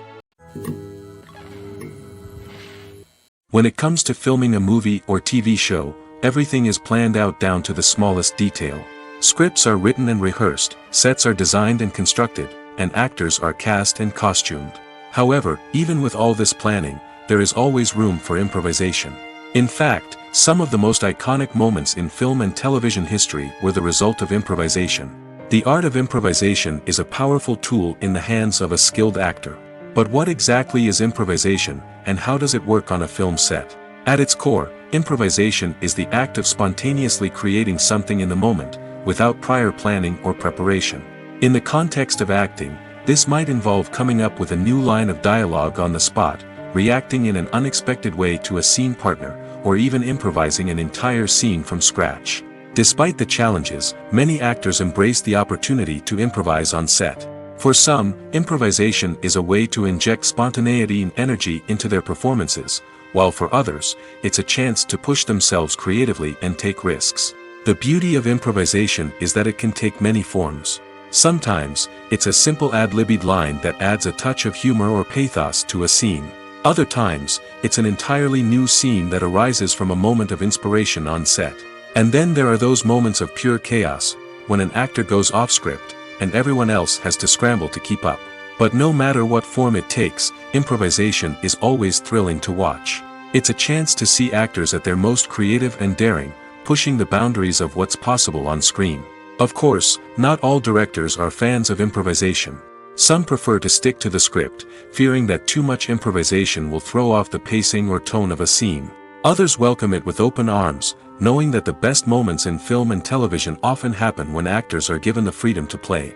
When it comes to filming a movie or TV show, everything is planned out down to the smallest detail. Scripts are written and rehearsed, sets are designed and constructed, and actors are cast and costumed. However, even with all this planning, there is always room for improvisation. In fact, some of the most iconic moments in film and television history were the result of improvisation. The art of improvisation is a powerful tool in the hands of a skilled actor. But what exactly is improvisation, and how does it work on a film set? At its core, improvisation is the act of spontaneously creating something in the moment, without prior planning or preparation. In the context of acting, this might involve coming up with a new line of dialogue on the spot, reacting in an unexpected way to a scene partner, or even improvising an entire scene from scratch. Despite the challenges, many actors embrace the opportunity to improvise on set. For some, improvisation is a way to inject spontaneity and energy into their performances, while for others, it's a chance to push themselves creatively and take risks. The beauty of improvisation is that it can take many forms. Sometimes, it's a simple ad-libbed line that adds a touch of humor or pathos to a scene. Other times, it's an entirely new scene that arises from a moment of inspiration on set. And then there are those moments of pure chaos, when an actor goes off script, and everyone else has to scramble to keep up. But no matter what form it takes, improvisation is always thrilling to watch. It's a chance to see actors at their most creative and daring, pushing the boundaries of what's possible on screen. Of course, not all directors are fans of improvisation. Some prefer to stick to the script, fearing that too much improvisation will throw off the pacing or tone of a scene. Others welcome it with open arms, knowing that the best moments in film and television often happen when actors are given the freedom to play.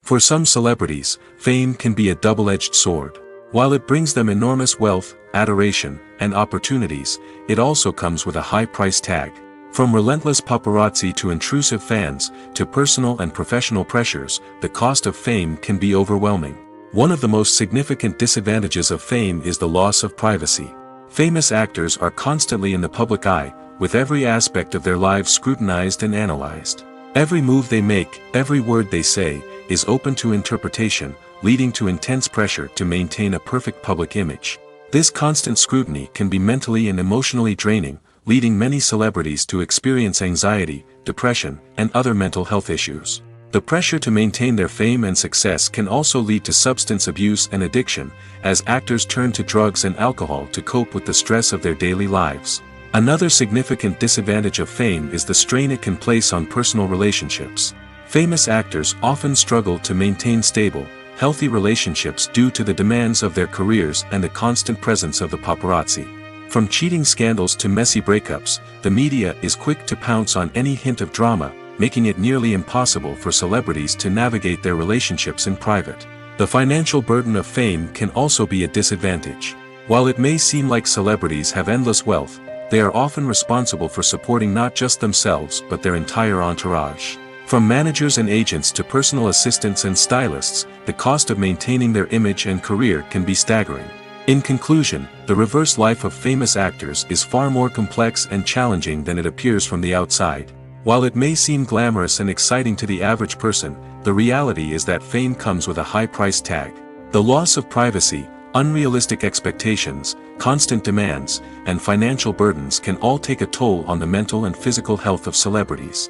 For some celebrities, fame can be a double-edged sword. While it brings them enormous wealth, adoration, and opportunities, it also comes with a high price tag. From relentless paparazzi to intrusive fans, to personal and professional pressures, the cost of fame can be overwhelming. One of the most significant disadvantages of fame is the loss of privacy. Famous actors are constantly in the public eye, with every aspect of their lives scrutinized and analyzed. Every move they make, every word they say, is open to interpretation, leading to intense pressure to maintain a perfect public image. This constant scrutiny can be mentally and emotionally draining, leading many celebrities to experience anxiety, depression, and other mental health issues. The pressure to maintain their fame and success can also lead to substance abuse and addiction, as actors turn to drugs and alcohol to cope with the stress of their daily lives. Another significant disadvantage of fame is the strain it can place on personal relationships. Famous actors often struggle to maintain stable, healthy relationships due to the demands of their careers and the constant presence of the paparazzi. From cheating scandals to messy breakups, the media is quick to pounce on any hint of drama, making it nearly impossible for celebrities to navigate their relationships in private. The financial burden of fame can also be a disadvantage. While it may seem like celebrities have endless wealth, they are often responsible for supporting not just themselves but their entire entourage. From managers and agents to personal assistants and stylists, the cost of maintaining their image and career can be staggering. In conclusion, the reverse life of famous actors is far more complex and challenging than it appears from the outside. While it may seem glamorous and exciting to the average person, the reality is that fame comes with a high price tag. The loss of privacy, unrealistic expectations, constant demands, and financial burdens can all take a toll on the mental and physical health of celebrities.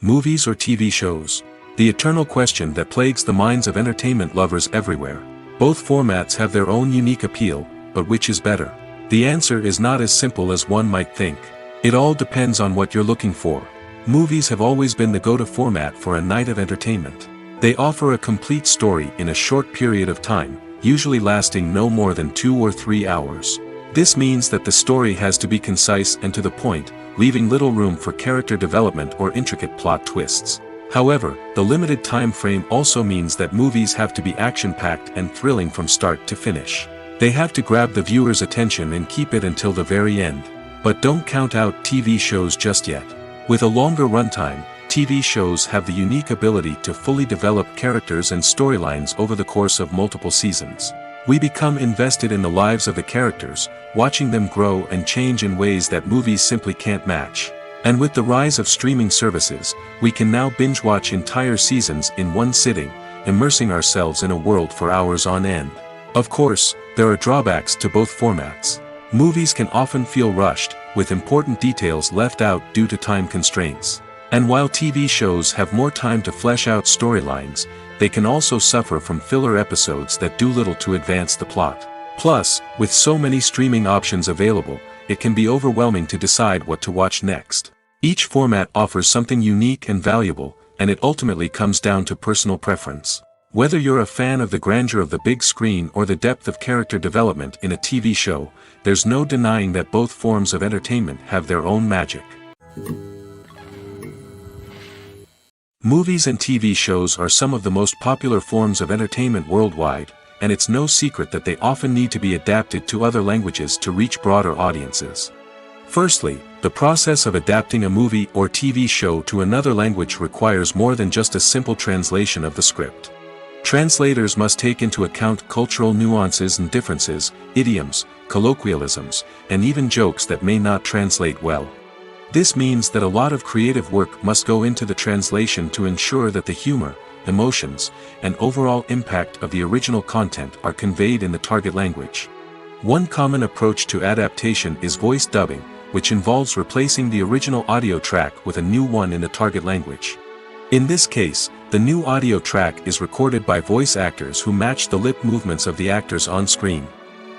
Movies or TV shows? The eternal question that plagues the minds of entertainment lovers everywhere. Both formats have their own unique appeal, but which is better? The answer is not as simple as one might think. It all depends on what you're looking for. Movies have always been the go-to format for a night of entertainment. They offer a complete story in a short period of time, usually lasting no more than 2 or 3 hours. This means that the story has to be concise and to the point, leaving little room for character development or intricate plot twists. However, the limited time frame also means that movies have to be action-packed and thrilling from start to finish. They have to grab the viewer's attention and keep it until the very end. But don't count out TV shows just yet. With a longer runtime, TV shows have the unique ability to fully develop characters and storylines over the course of multiple seasons. We become invested in the lives of the characters, watching them grow and change in ways that movies simply can't match. And with the rise of streaming services, we can now binge-watch entire seasons in one sitting, immersing ourselves in a world for hours on end. Of course, there are drawbacks to both formats. Movies can often feel rushed, with important details left out due to time constraints. And while TV shows have more time to flesh out storylines, they can also suffer from filler episodes that do little to advance the plot. Plus, with so many streaming options available, it can be overwhelming to decide what to watch next. Each format offers something unique and valuable, and it ultimately comes down to personal preference. Whether you're a fan of the grandeur of the big screen or the depth of character development in a TV show, there's no denying that both forms of entertainment have their own magic. Movies and TV shows are some of the most popular forms of entertainment worldwide, and it's no secret that they often need to be adapted to other languages to reach broader audiences. Firstly, the process of adapting a movie or TV show to another language requires more than just a simple translation of the script. Translators must take into account cultural nuances and differences, idioms, colloquialisms, and even jokes that may not translate well. This means that a lot of creative work must go into the translation to ensure that the humor, emotions, and overall impact of the original content are conveyed in the target language. One common approach to adaptation is voice dubbing, which involves replacing the original audio track with a new one in the target language. In this case, the new audio track is recorded by voice actors who match the lip movements of the actors on screen.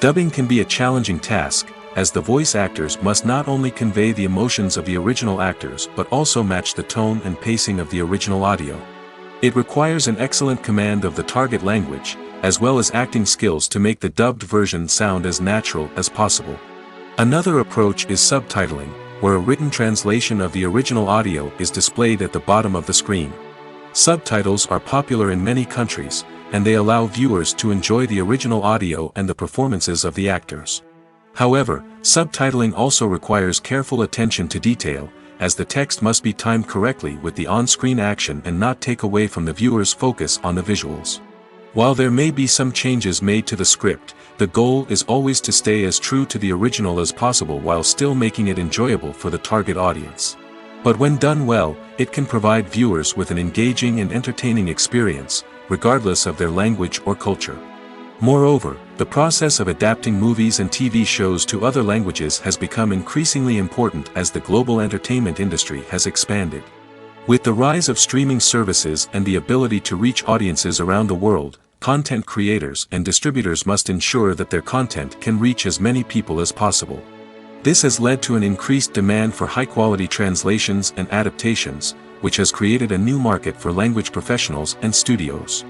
Dubbing can be a challenging task, as the voice actors must not only convey the emotions of the original actors but also match the tone and pacing of the original audio. It requires an excellent command of the target language, as well as acting skills to make the dubbed version sound as natural as possible. Another approach is subtitling, where a written translation of the original audio is displayed at the bottom of the screen. Subtitles are popular in many countries, and they allow viewers to enjoy the original audio and the performances of the actors. However, subtitling also requires careful attention to detail, as the text must be timed correctly with the on-screen action and not take away from the viewer's focus on the visuals. While there may be some changes made to the script, the goal is always to stay as true to the original as possible while still making it enjoyable for the target audience. But when done well, it can provide viewers with an engaging and entertaining experience, regardless of their language or culture. Moreover, the process of adapting movies and TV shows to other languages has become increasingly important as the global entertainment industry has expanded. With the rise of streaming services and the ability to reach audiences around the world, content creators and distributors must ensure that their content can reach as many people as possible. This has led to an increased demand for high-quality translations and adaptations, which has created a new market for language professionals and studios.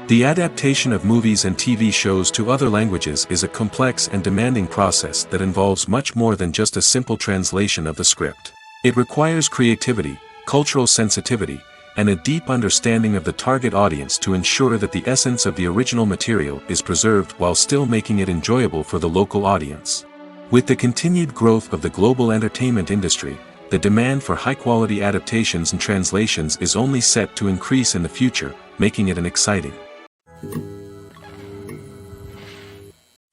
The adaptation of movies and TV shows to other languages is a complex and demanding process that involves much more than just a simple translation of the script. It requires creativity, cultural sensitivity, and a deep understanding of the target audience to ensure that the essence of the original material is preserved while still making it enjoyable for the local audience. With the continued growth of the global entertainment industry, the demand for high-quality adaptations and translations is only set to increase in the future, making it an exciting.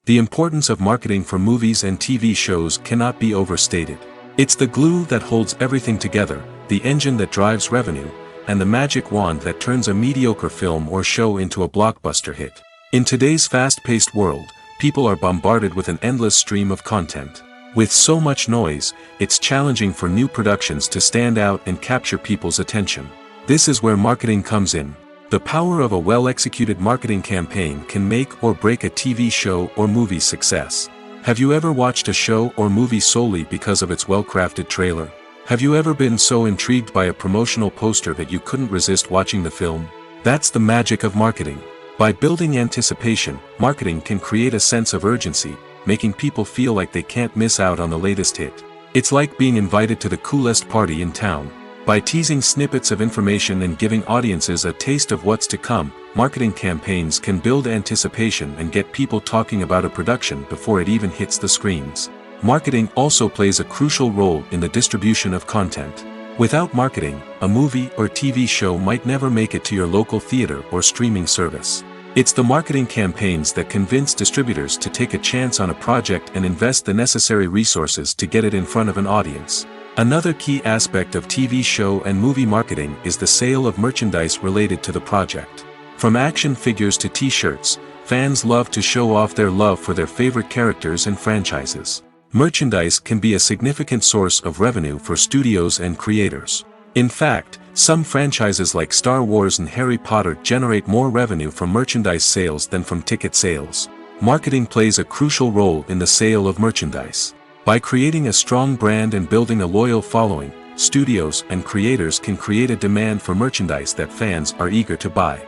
The importance of marketing for movies and TV shows cannot be overstated. It's the glue that holds everything together, the engine that drives revenue, and the magic wand that turns a mediocre film or show into a blockbuster hit. In today's fast-paced world, people are bombarded with an endless stream of content. With so much noise, it's challenging for new productions to stand out and capture people's attention. This is where marketing comes in. The power of a well-executed marketing campaign can make or break a TV show or movie's success. Have you ever watched a show or movie solely because of its well-crafted trailer? Have you ever been so intrigued by a promotional poster that you couldn't resist watching the film? That's the magic of marketing. By building anticipation, marketing can create a sense of urgency, making people feel like they can't miss out on the latest hit. It's like being invited to the coolest party in town. By teasing snippets of information and giving audiences a taste of what's to come, marketing campaigns can build anticipation and get people talking about a production before it even hits the screens. Marketing also plays a crucial role in the distribution of content. Without marketing, a movie or TV show might never make it to your local theater or streaming service. It's the marketing campaigns that convince distributors to take a chance on a project and invest the necessary resources to get it in front of an audience. Another key aspect of TV show and movie marketing is the sale of merchandise related to the project. From action figures to t-shirts, fans love to show off their love for their favorite characters and franchises. Merchandise can be a significant source of revenue for studios and creators. In fact, some franchises like Star Wars and Harry Potter generate more revenue from merchandise sales than from ticket sales. Marketing plays a crucial role in the sale of merchandise. By creating a strong brand and building a loyal following, studios and creators can create a demand for merchandise that fans are eager to buy.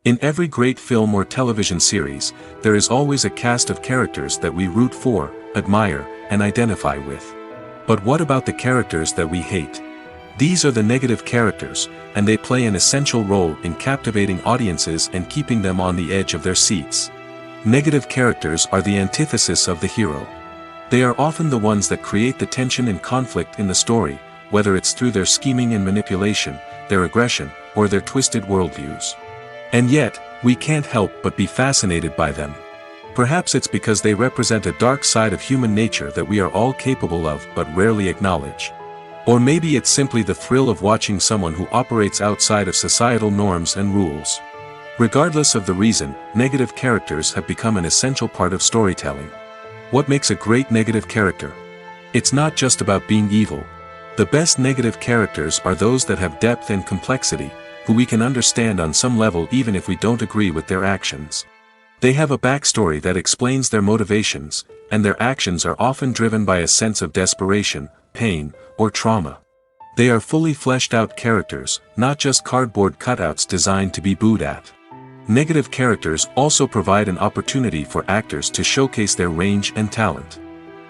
In every great film or television series, there is always a cast of characters that we root for, admire, and identify with. But what about the characters that we hate? These are the negative characters, and they play an essential role in captivating audiences and keeping them on the edge of their seats. Negative characters are the antithesis of the hero. They are often the ones that create the tension and conflict in the story, whether it's through their scheming and manipulation, their aggression, or their twisted worldviews. And yet, we can't help but be fascinated by them. Perhaps it's because they represent a dark side of human nature that we are all capable of but rarely acknowledge. Or maybe it's simply the thrill of watching someone who operates outside of societal norms and rules. Regardless of the reason, negative characters have become an essential part of storytelling. What makes a great negative character? It's not just about being evil. The best negative characters are those that have depth and complexity, who we can understand on some level even if we don't agree with their actions. They have a backstory that explains their motivations, and their actions are often driven by a sense of desperation, pain, or trauma. They are fully fleshed out characters, not just cardboard cutouts designed to be booed at. Negative characters also provide an opportunity for actors to showcase their range and talent.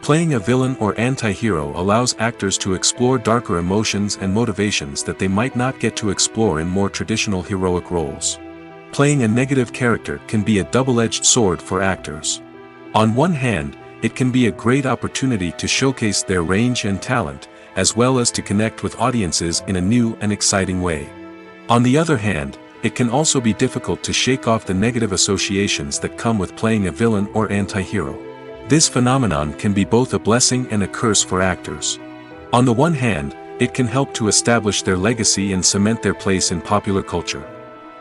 Playing a villain or anti-hero allows actors to explore darker emotions and motivations that they might not get to explore in more traditional heroic roles. Playing a negative character can be a double-edged sword for actors. On one hand, it can be a great opportunity to showcase their range and talent, as well as to connect with audiences in a new and exciting way. On the other hand, it can also be difficult to shake off the negative associations that come with playing a villain or anti-hero. This phenomenon can be both a blessing and a curse for actors. On the one hand, it can help to establish their legacy and cement their place in popular culture.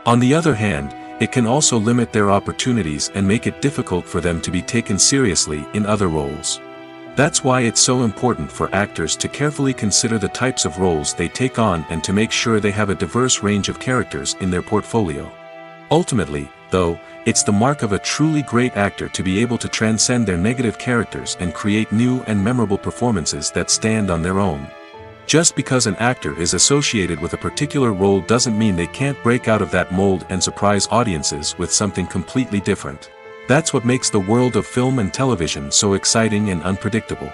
On the other hand, it can also limit their opportunities and make it difficult for them to be taken seriously in other roles. That's why it's so important for actors to carefully consider the types of roles they take on and to make sure they have a diverse range of characters in their portfolio. Ultimately, though, it's the mark of a truly great actor to be able to transcend their negative characters and create new and memorable performances that stand on their own. Just because an actor is associated with a particular role doesn't mean they can't break out of that mold and surprise audiences with something completely different. That's what makes the world of film and television so exciting and unpredictable.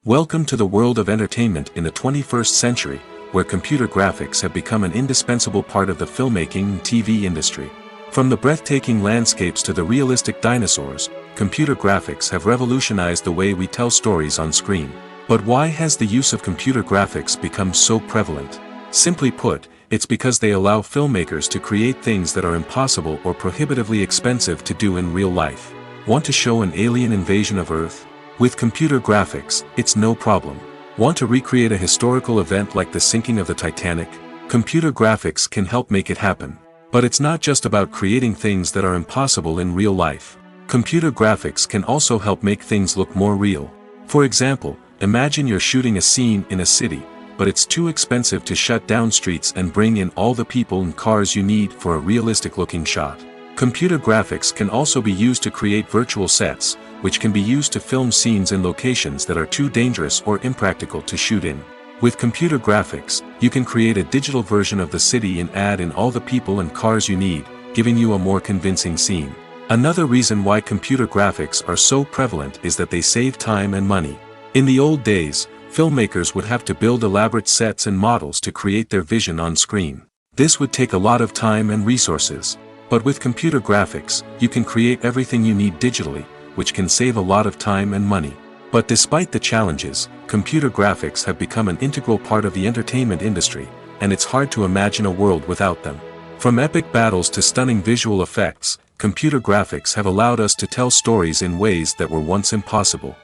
Welcome to the world of entertainment in the 21st century, where computer graphics have become an indispensable part of the filmmaking and TV industry. From the breathtaking landscapes to the realistic dinosaurs, computer graphics have revolutionized the way we tell stories on screen. But why has the use of computer graphics become so prevalent? Simply put, it's because they allow filmmakers to create things that are impossible or prohibitively expensive to do in real life. Want to show an alien invasion of Earth? With computer graphics, it's no problem. Want to recreate a historical event like the sinking of the Titanic? Computer graphics can help make it happen. But it's not just about creating things that are impossible in real life. Computer graphics can also help make things look more real. For example, imagine you're shooting a scene in a city, but it's too expensive to shut down streets and bring in all the people and cars you need for a realistic-looking shot. Computer graphics can also be used to create virtual sets, which can be used to film scenes in locations that are too dangerous or impractical to shoot in. With computer graphics, you can create a digital version of the city and add in all the people and cars you need, giving you a more convincing scene. Another reason why computer graphics are so prevalent is that they save time and money. In the old days, filmmakers would have to build elaborate sets and models to create their vision on screen. This would take a lot of time and resources. But with computer graphics, you can create everything you need digitally, which can save a lot of time and money. But despite the challenges, computer graphics have become an integral part of the entertainment industry, and it's hard to imagine a world without them. From epic battles to stunning visual effects, computer graphics have allowed us to tell stories in ways that were once impossible.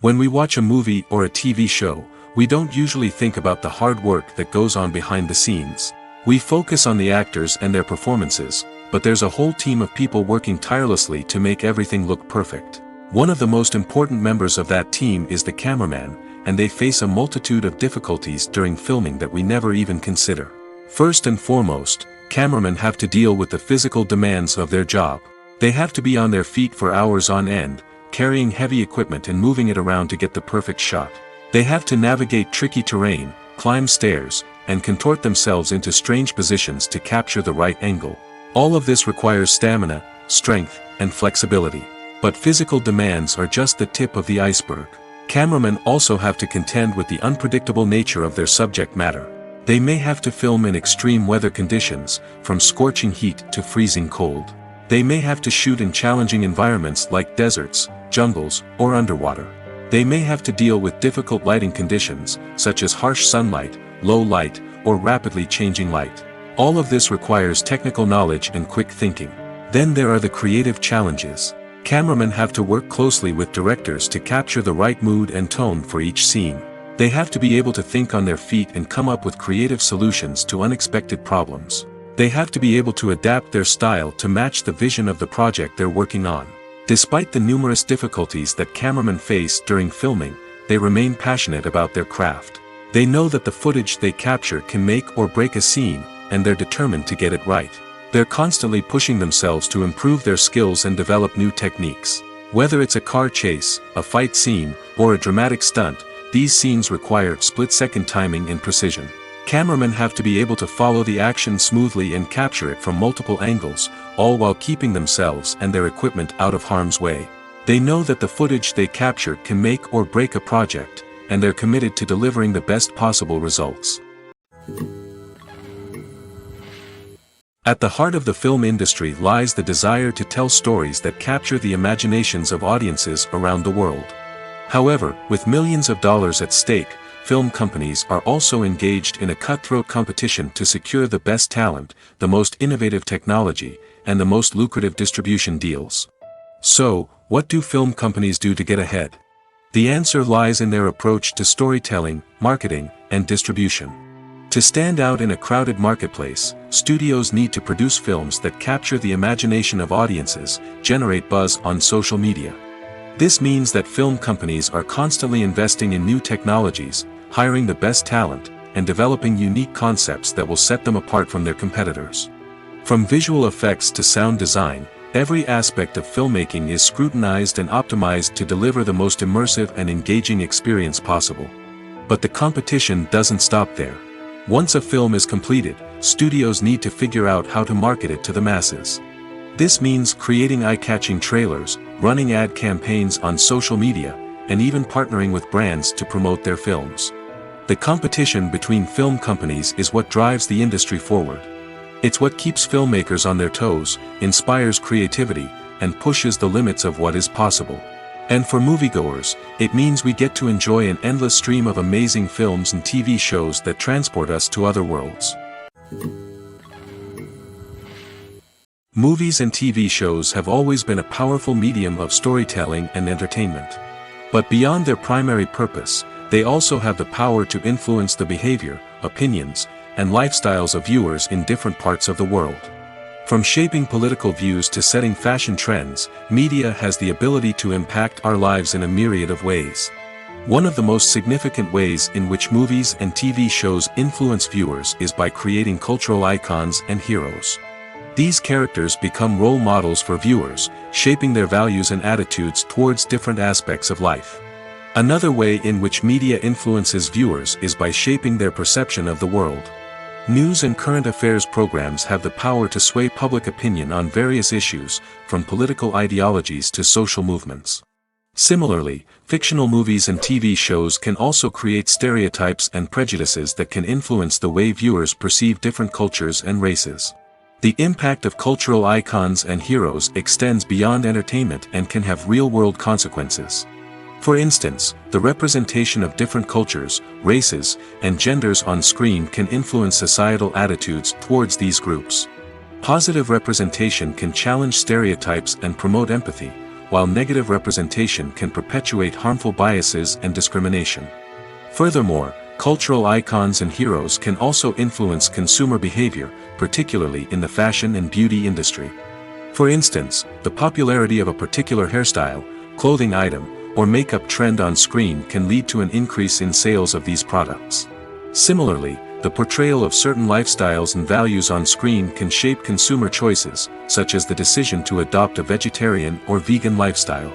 When we watch a movie or a TV show, we don't usually think about the hard work that goes on behind the scenes. We focus on the actors and their performances, but there's a whole team of people working tirelessly to make everything look perfect. One of the most important members of that team is the cameraman, and they face a multitude of difficulties during filming that we never even consider. First and foremost, cameramen have to deal with the physical demands of their job. They have to be on their feet for hours on end, carrying heavy equipment and moving it around to get the perfect shot. They have to navigate tricky terrain, climb stairs, and contort themselves into strange positions to capture the right angle. All of this requires stamina, strength, and flexibility. But physical demands are just the tip of the iceberg. Cameramen also have to contend with the unpredictable nature of their subject matter. They may have to film in extreme weather conditions, from scorching heat to freezing cold. They may have to shoot in challenging environments like deserts, jungles, or underwater. They may have to deal with difficult lighting conditions, such as harsh sunlight, low light, or rapidly changing light. All of this requires technical knowledge and quick thinking. Then there are the creative challenges. Cameramen have to work closely with directors to capture the right mood and tone for each scene. They have to be able to think on their feet and come up with creative solutions to unexpected problems. They have to be able to adapt their style to match the vision of the project they're working on. Despite the numerous difficulties that cameramen face during filming, they remain passionate about their craft. They know that the footage they capture can make or break a scene, and they're determined to get it right. They're constantly pushing themselves to improve their skills and develop new techniques. Whether it's a car chase, a fight scene, or a dramatic stunt, these scenes require split-second timing and precision. Cameramen have to be able to follow the action smoothly and capture it from multiple angles, all while keeping themselves and their equipment out of harm's way. They know that the footage they capture can make or break a project, and they're committed to delivering the best possible results. At the heart of the film industry lies the desire to tell stories that capture the imaginations of audiences around the world. However, with millions of dollars at stake, film companies are also engaged in a cutthroat competition to secure the best talent, the most innovative technology, and the most lucrative distribution deals. So, what do film companies do to get ahead? The answer lies in their approach to storytelling, marketing, and distribution. To stand out in a crowded marketplace, studios need to produce films that capture the imagination of audiences, generate buzz on social media. This means that film companies are constantly investing in new technologies, hiring the best talent, and developing unique concepts that will set them apart from their competitors. From visual effects to sound design, every aspect of filmmaking is scrutinized and optimized to deliver the most immersive and engaging experience possible. But the competition doesn't stop there. Once a film is completed, studios need to figure out how to market it to the masses. This means creating eye-catching trailers, running ad campaigns on social media, and even partnering with brands to promote their films. The competition between film companies is what drives the industry forward. It's what keeps filmmakers on their toes, inspires creativity, and pushes the limits of what is possible. And for moviegoers, it means we get to enjoy an endless stream of amazing films and TV shows that transport us to other worlds. Movies and TV shows have always been a powerful medium of storytelling and entertainment. But beyond their primary purpose, they also have the power to influence the behavior, opinions, and lifestyles of viewers in different parts of the world. From shaping political views to setting fashion trends, media has the ability to impact our lives in a myriad of ways. One of the most significant ways in which movies and TV shows influence viewers is by creating cultural icons and heroes. These characters become role models for viewers, shaping their values and attitudes towards different aspects of life. Another way in which media influences viewers is by shaping their perception of the world. News and current affairs programs have the power to sway public opinion on various issues, from political ideologies to social movements. Similarly, fictional movies and TV shows can also create stereotypes and prejudices that can influence the way viewers perceive different cultures and races. The impact of cultural icons and heroes extends beyond entertainment and can have real-world consequences. For instance, the representation of different cultures, races, and genders on screen can influence societal attitudes towards these groups. Positive representation can challenge stereotypes and promote empathy, while negative representation can perpetuate harmful biases and discrimination. Furthermore, cultural icons and heroes can also influence consumer behavior, particularly in the fashion and beauty industry. For instance, the popularity of a particular hairstyle, clothing item, or makeup trend on screen can lead to an increase in sales of these products. Similarly, the portrayal of certain lifestyles and values on screen can shape consumer choices, such as the decision to adopt a vegetarian or vegan lifestyle.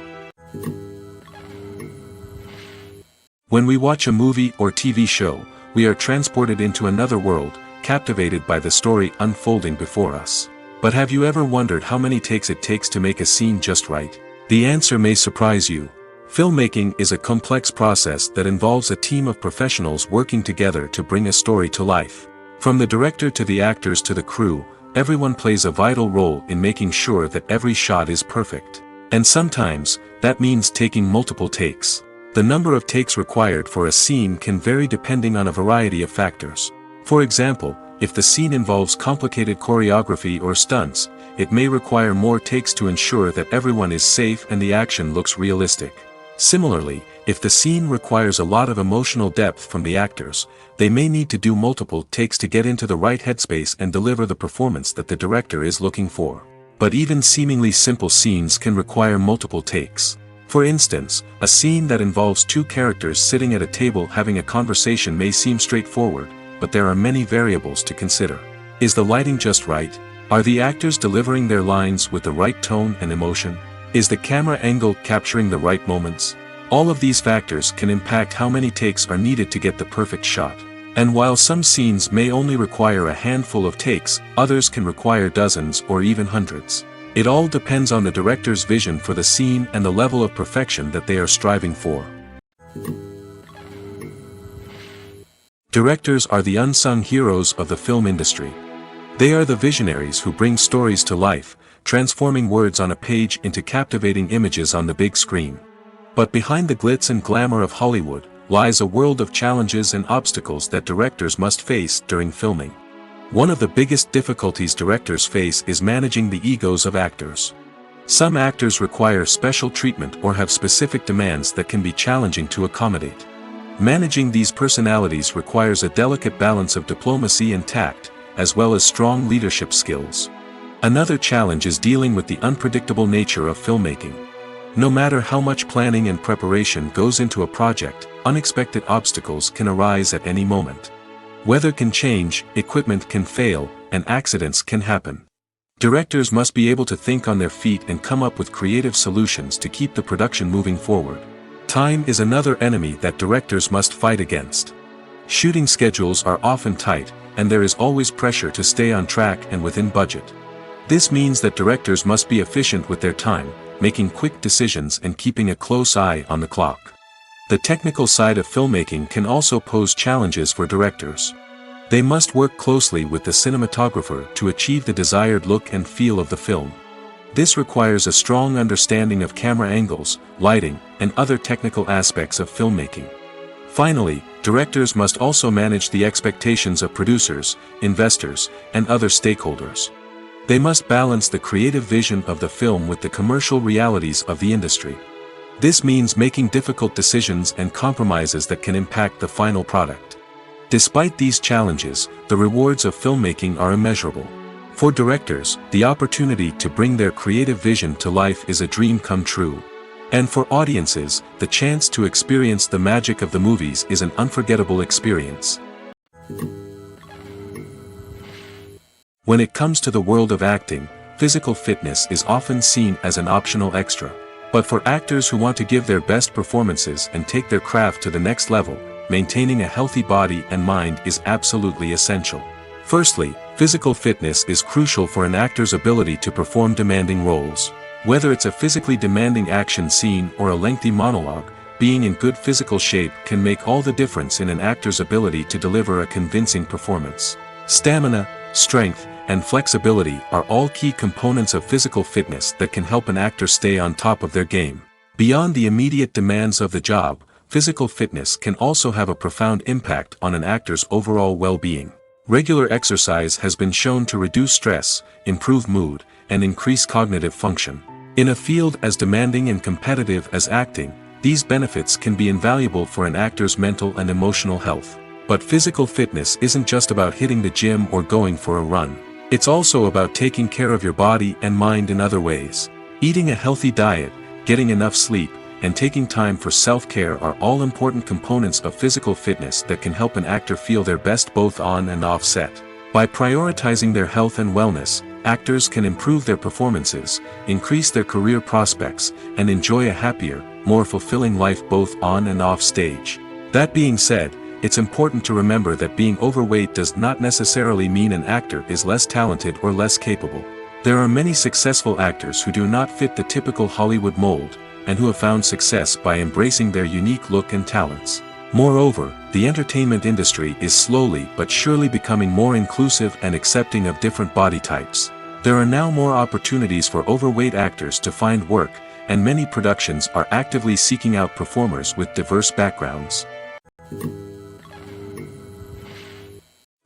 When we watch a movie or TV show, we are transported into another world, captivated by the story unfolding before us. But have you ever wondered how many takes it takes to make a scene just right? The answer may surprise you. Filmmaking is a complex process that involves a team of professionals working together to bring a story to life. From the director to the actors to the crew, everyone plays a vital role in making sure that every shot is perfect. And sometimes, that means taking multiple takes. The number of takes required for a scene can vary depending on a variety of factors. For example, if the scene involves complicated choreography or stunts, it may require more takes to ensure that everyone is safe and the action looks realistic. Similarly, if the scene requires a lot of emotional depth from the actors, they may need to do multiple takes to get into the right headspace and deliver the performance that the director is looking for. But even seemingly simple scenes can require multiple takes. For instance, a scene that involves two characters sitting at a table having a conversation may seem straightforward, but there are many variables to consider. Is the lighting just right? Are the actors delivering their lines with the right tone and emotion? Is the camera angle capturing the right moments? All of these factors can impact how many takes are needed to get the perfect shot. And while some scenes may only require a handful of takes, others can require dozens or even hundreds. It all depends on the director's vision for the scene and the level of perfection that they are striving for. Directors are the unsung heroes of the film industry. They are the visionaries who bring stories to life, transforming words on a page into captivating images on the big screen. But behind the glitz and glamour of Hollywood, lies a world of challenges and obstacles that directors must face during filming. One of the biggest difficulties directors face is managing the egos of actors. Some actors require special treatment or have specific demands that can be challenging to accommodate. Managing these personalities requires a delicate balance of diplomacy and tact, as well as strong leadership skills. Another challenge is dealing with the unpredictable nature of filmmaking. No matter how much planning and preparation goes into a project, unexpected obstacles can arise at any moment. Weather can change, equipment can fail, and accidents can happen. Directors must be able to think on their feet and come up with creative solutions to keep the production moving forward. Time is another enemy that directors must fight against. Shooting schedules are often tight, and there is always pressure to stay on track and within budget. This means that directors must be efficient with their time, making quick decisions and keeping a close eye on the clock. The technical side of filmmaking can also pose challenges for directors. They must work closely with the cinematographer to achieve the desired look and feel of the film. This requires a strong understanding of camera angles, lighting, and other technical aspects of filmmaking. Finally, directors must also manage the expectations of producers, investors, and other stakeholders. They must balance the creative vision of the film with the commercial realities of the industry. This means making difficult decisions and compromises that can impact the final product. Despite these challenges, the rewards of filmmaking are immeasurable. For directors, the opportunity to bring their creative vision to life is a dream come true. And for audiences, the chance to experience the magic of the movies is an unforgettable experience. When it comes to the world of acting, physical fitness is often seen as an optional extra. But for actors who want to give their best performances and take their craft to the next level, maintaining a healthy body and mind is absolutely essential. Firstly, physical fitness is crucial for an actor's ability to perform demanding roles. Whether it's a physically demanding action scene or a lengthy monologue, being in good physical shape can make all the difference in an actor's ability to deliver a convincing performance. Stamina, strength, and flexibility are all key components of physical fitness that can help an actor stay on top of their game. Beyond the immediate demands of the job, physical fitness can also have a profound impact on an actor's overall well-being. Regular exercise has been shown to reduce stress, improve mood, and increase cognitive function. In a field as demanding and competitive as acting, these benefits can be invaluable for an actor's mental and emotional health. But physical fitness isn't just about hitting the gym or going for a run. It's also about taking care of your body and mind in other ways. Eating a healthy diet, getting enough sleep, and taking time for self-care are all important components of physical fitness that can help an actor feel their best both on and off set. By prioritizing their health and wellness, actors can improve their performances, increase their career prospects, and enjoy a happier, more fulfilling life both on and off stage. That being said, it's important to remember that being overweight does not necessarily mean an actor is less talented or less capable. There are many successful actors who do not fit the typical Hollywood mold, and who have found success by embracing their unique look and talents. Moreover, the entertainment industry is slowly but surely becoming more inclusive and accepting of different body types. There are now more opportunities for overweight actors to find work, and many productions are actively seeking out performers with diverse backgrounds.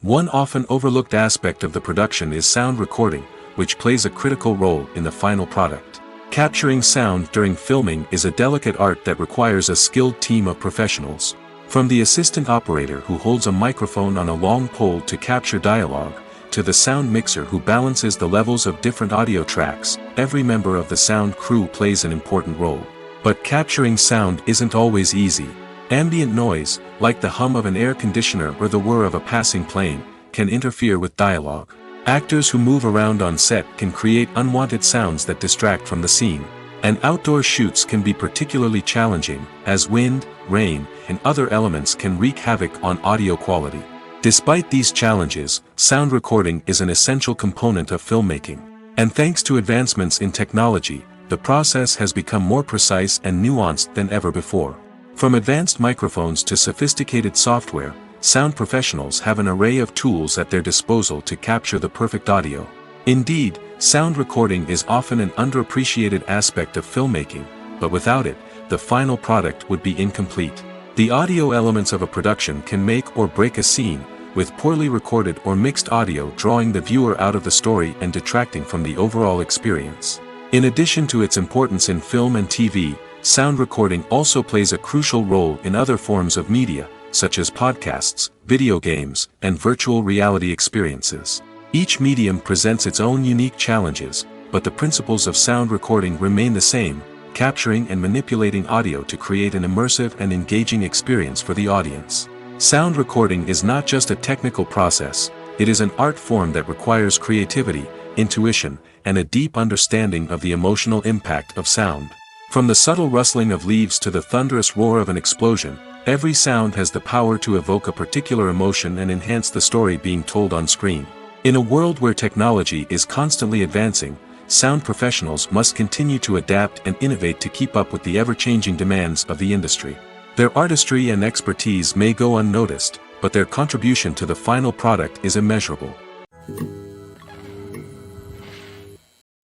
One often overlooked aspect of the production is sound recording, which plays a critical role in the final product. Capturing sound during filming is a delicate art that requires a skilled team of professionals. From the assistant operator who holds a microphone on a long pole to capture dialogue, to the sound mixer who balances the levels of different audio tracks, every member of the sound crew plays an important role. But capturing sound isn't always easy. Ambient noise, like the hum of an air conditioner or the whir of a passing plane, can interfere with dialogue. Actors who move around on set can create unwanted sounds that distract from the scene. And outdoor shoots can be particularly challenging, as wind, rain, and other elements can wreak havoc on audio quality. Despite these challenges, sound recording is an essential component of filmmaking. And thanks to advancements in technology, the process has become more precise and nuanced than ever before. From advanced microphones to sophisticated software, sound professionals have an array of tools at their disposal to capture the perfect audio. Indeed, sound recording is often an underappreciated aspect of filmmaking, but without it, the final product would be incomplete. The audio elements of a production can make or break a scene, with poorly recorded or mixed audio drawing the viewer out of the story and detracting from the overall experience. In addition to its importance in film and TV, sound recording also plays a crucial role in other forms of media, such as podcasts, video games, and virtual reality experiences. Each medium presents its own unique challenges, but the principles of sound recording remain the same, capturing and manipulating audio to create an immersive and engaging experience for the audience. Sound recording is not just a technical process, it is an art form that requires creativity, intuition, and a deep understanding of the emotional impact of sound. From the subtle rustling of leaves to the thunderous roar of an explosion, every sound has the power to evoke a particular emotion and enhance the story being told on screen. In a world where technology is constantly advancing, sound professionals must continue to adapt and innovate to keep up with the ever-changing demands of the industry. Their artistry and expertise may go unnoticed, but their contribution to the final product is immeasurable.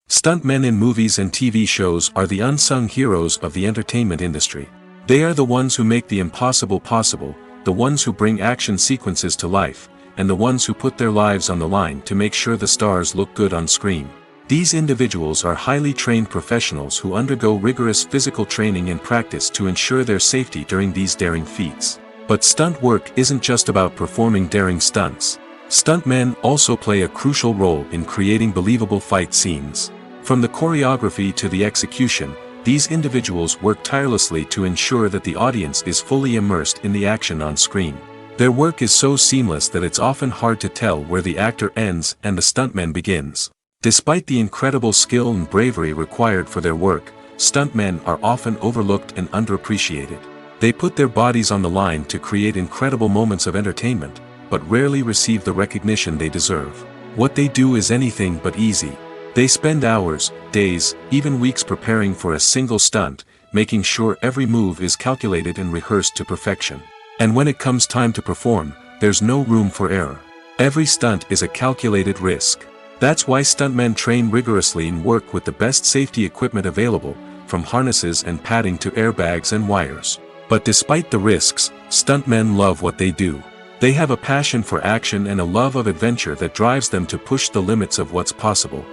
Stuntmen in movies and TV shows are the unsung heroes of the entertainment industry. They are the ones who make the impossible possible, the ones who bring action sequences to life, and the ones who put their lives on the line to make sure the stars look good on screen. These individuals are highly trained professionals who undergo rigorous physical training and practice to ensure their safety during these daring feats. But stunt work isn't just about performing daring stunts. Stuntmen also play a crucial role in creating believable fight scenes. From the choreography to the execution, these individuals work tirelessly to ensure that the audience is fully immersed in the action on screen. Their work is so seamless that it's often hard to tell where the actor ends and the stuntman begins. Despite the incredible skill and bravery required for their work, stuntmen are often overlooked and underappreciated. They put their bodies on the line to create incredible moments of entertainment, but rarely receive the recognition they deserve. What they do is anything but easy. They spend hours, days, even weeks preparing for a single stunt, making sure every move is calculated and rehearsed to perfection. And when it comes time to perform, there's no room for error. Every stunt is a calculated risk. That's why stuntmen train rigorously and work with the best safety equipment available, from harnesses and padding to airbags and wires. But despite the risks, stuntmen love what they do. They have a passion for action and a love of adventure that drives them to push the limits of what's possible.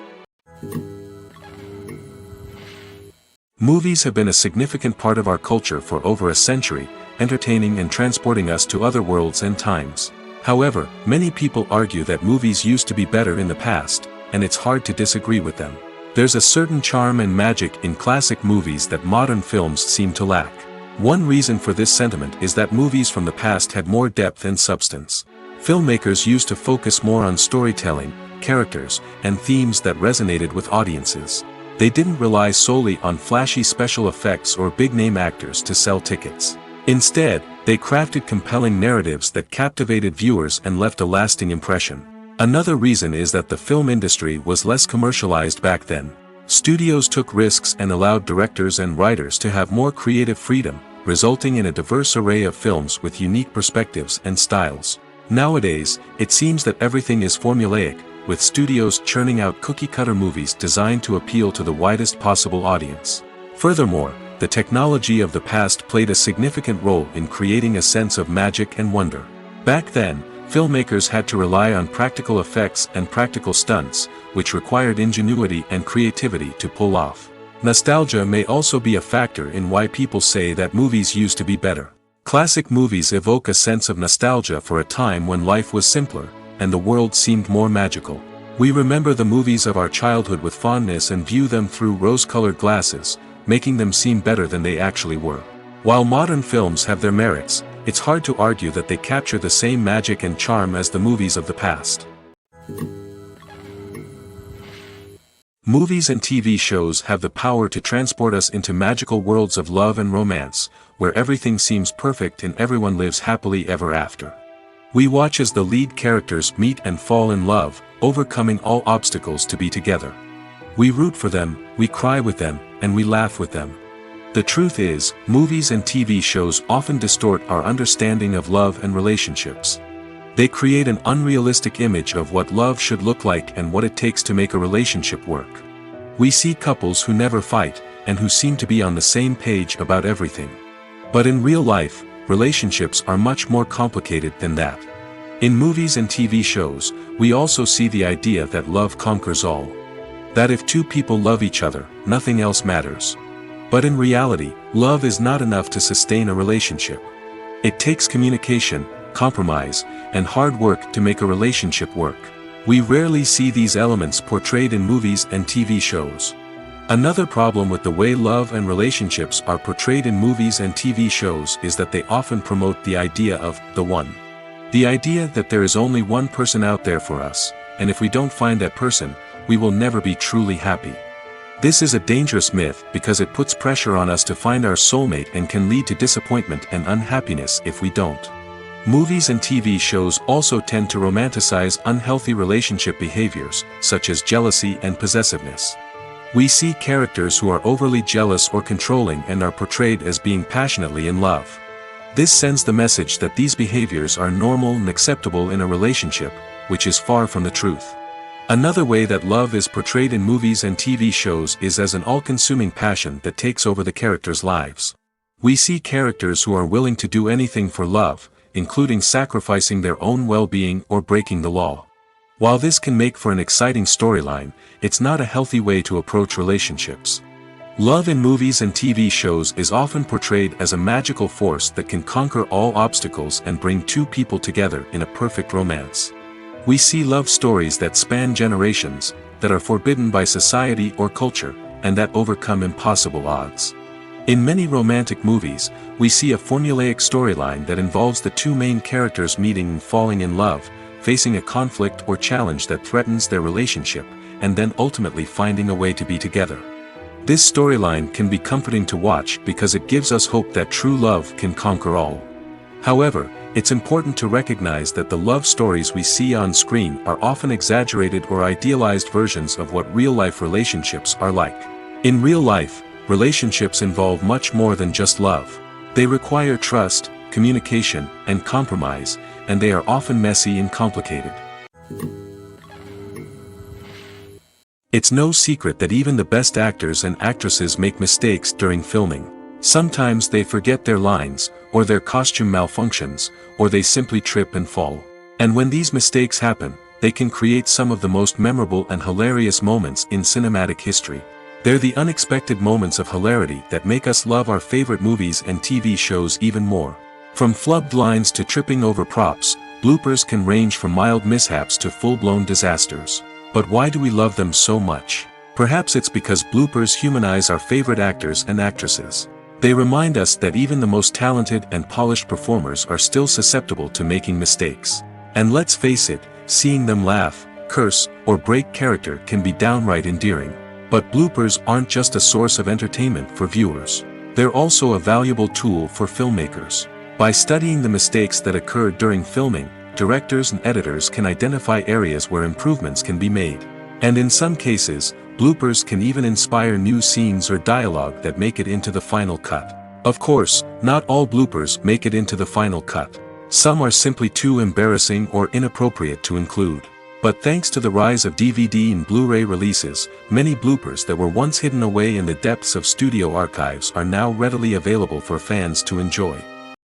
Movies have been a significant part of our culture for over a century, entertaining and transporting us to other worlds and times. However, many people argue that movies used to be better in the past, and it's hard to disagree with them. There's a certain charm and magic in classic movies that modern films seem to lack. One reason for this sentiment is that movies from the past had more depth and substance. Filmmakers used to focus more on storytelling, characters, and themes that resonated with audiences. They didn't rely solely on flashy special effects or big-name actors to sell tickets. Instead, they crafted compelling narratives that captivated viewers and left a lasting impression. Another reason is that the film industry was less commercialized back then. Studios took risks and allowed directors and writers to have more creative freedom, resulting in a diverse array of films with unique perspectives and styles. Nowadays, it seems that everything is formulaic, with studios churning out cookie-cutter movies designed to appeal to the widest possible audience. Furthermore, the technology of the past played a significant role in creating a sense of magic and wonder. Back then, filmmakers had to rely on practical effects and practical stunts, which required ingenuity and creativity to pull off. Nostalgia may also be a factor in why people say that movies used to be better. Classic movies evoke a sense of nostalgia for a time when life was simpler, and the world seemed more magical. We remember the movies of our childhood with fondness and view them through rose-colored glasses, making them seem better than they actually were. While modern films have their merits, it's hard to argue that they capture the same magic and charm as the movies of the past. Movies and TV shows have the power to transport us into magical worlds of love and romance, where everything seems perfect and everyone lives happily ever after. We watch as the lead characters meet and fall in love, overcoming all obstacles to be together. We root for them, we cry with them, and we laugh with them. The truth is, movies and TV shows often distort our understanding of love and relationships. They create an unrealistic image of what love should look like and what it takes to make a relationship work. We see couples who never fight, and who seem to be on the same page about everything. But in real life, relationships are much more complicated than that. In movies and TV shows, we also see the idea that love conquers all. That if two people love each other, nothing else matters. But in reality, love is not enough to sustain a relationship. It takes communication, compromise, and hard work to make a relationship work. We rarely see these elements portrayed in movies and TV shows. Another problem with the way love and relationships are portrayed in movies and TV shows is that they often promote the idea of the one. The idea that there is only one person out there for us, and if we don't find that person, we will never be truly happy. This is a dangerous myth because it puts pressure on us to find our soulmate and can lead to disappointment and unhappiness if we don't. Movies and TV shows also tend to romanticize unhealthy relationship behaviors, such as jealousy and possessiveness. We see characters who are overly jealous or controlling and are portrayed as being passionately in love. This sends the message that these behaviors are normal and acceptable in a relationship, which is far from the truth. Another way that love is portrayed in movies and TV shows is as an all-consuming passion that takes over the characters' lives. We see characters who are willing to do anything for love, including sacrificing their own well-being or breaking the law. While this can make for an exciting storyline, it's not a healthy way to approach relationships. Love in movies and TV shows is often portrayed as a magical force that can conquer all obstacles and bring two people together in a perfect romance. We see love stories that span generations, that are forbidden by society or culture, and that overcome impossible odds. In many romantic movies, we see a formulaic storyline that involves the two main characters meeting and falling in love, facing a conflict or challenge that threatens their relationship, and then ultimately finding a way to be together. This storyline can be comforting to watch because it gives us hope that true love can conquer all. However, it's important to recognize that the love stories we see on screen are often exaggerated or idealized versions of what real-life relationships are like. In real life, relationships involve much more than just love. They require trust, communication, and compromise, and they are often messy and complicated. It's no secret that even the best actors and actresses make mistakes during filming. Sometimes they forget their lines, or their costume malfunctions, or they simply trip and fall. And when these mistakes happen, they can create some of the most memorable and hilarious moments in cinematic history. They're the unexpected moments of hilarity that make us love our favorite movies and TV shows even more. From flubbed lines to tripping over props, bloopers can range from mild mishaps to full-blown disasters. But why do we love them so much? Perhaps it's because bloopers humanize our favorite actors and actresses. They remind us that even the most talented and polished performers are still susceptible to making mistakes. And let's face it, seeing them laugh, curse, or break character can be downright endearing. But bloopers aren't just a source of entertainment for viewers. They're also a valuable tool for filmmakers. By studying the mistakes that occurred during filming, directors and editors can identify areas where improvements can be made. And in some cases, bloopers can even inspire new scenes or dialogue that make it into the final cut. Of course, not all bloopers make it into the final cut. Some are simply too embarrassing or inappropriate to include. But thanks to the rise of DVD and Blu-ray releases, many bloopers that were once hidden away in the depths of studio archives are now readily available for fans to enjoy.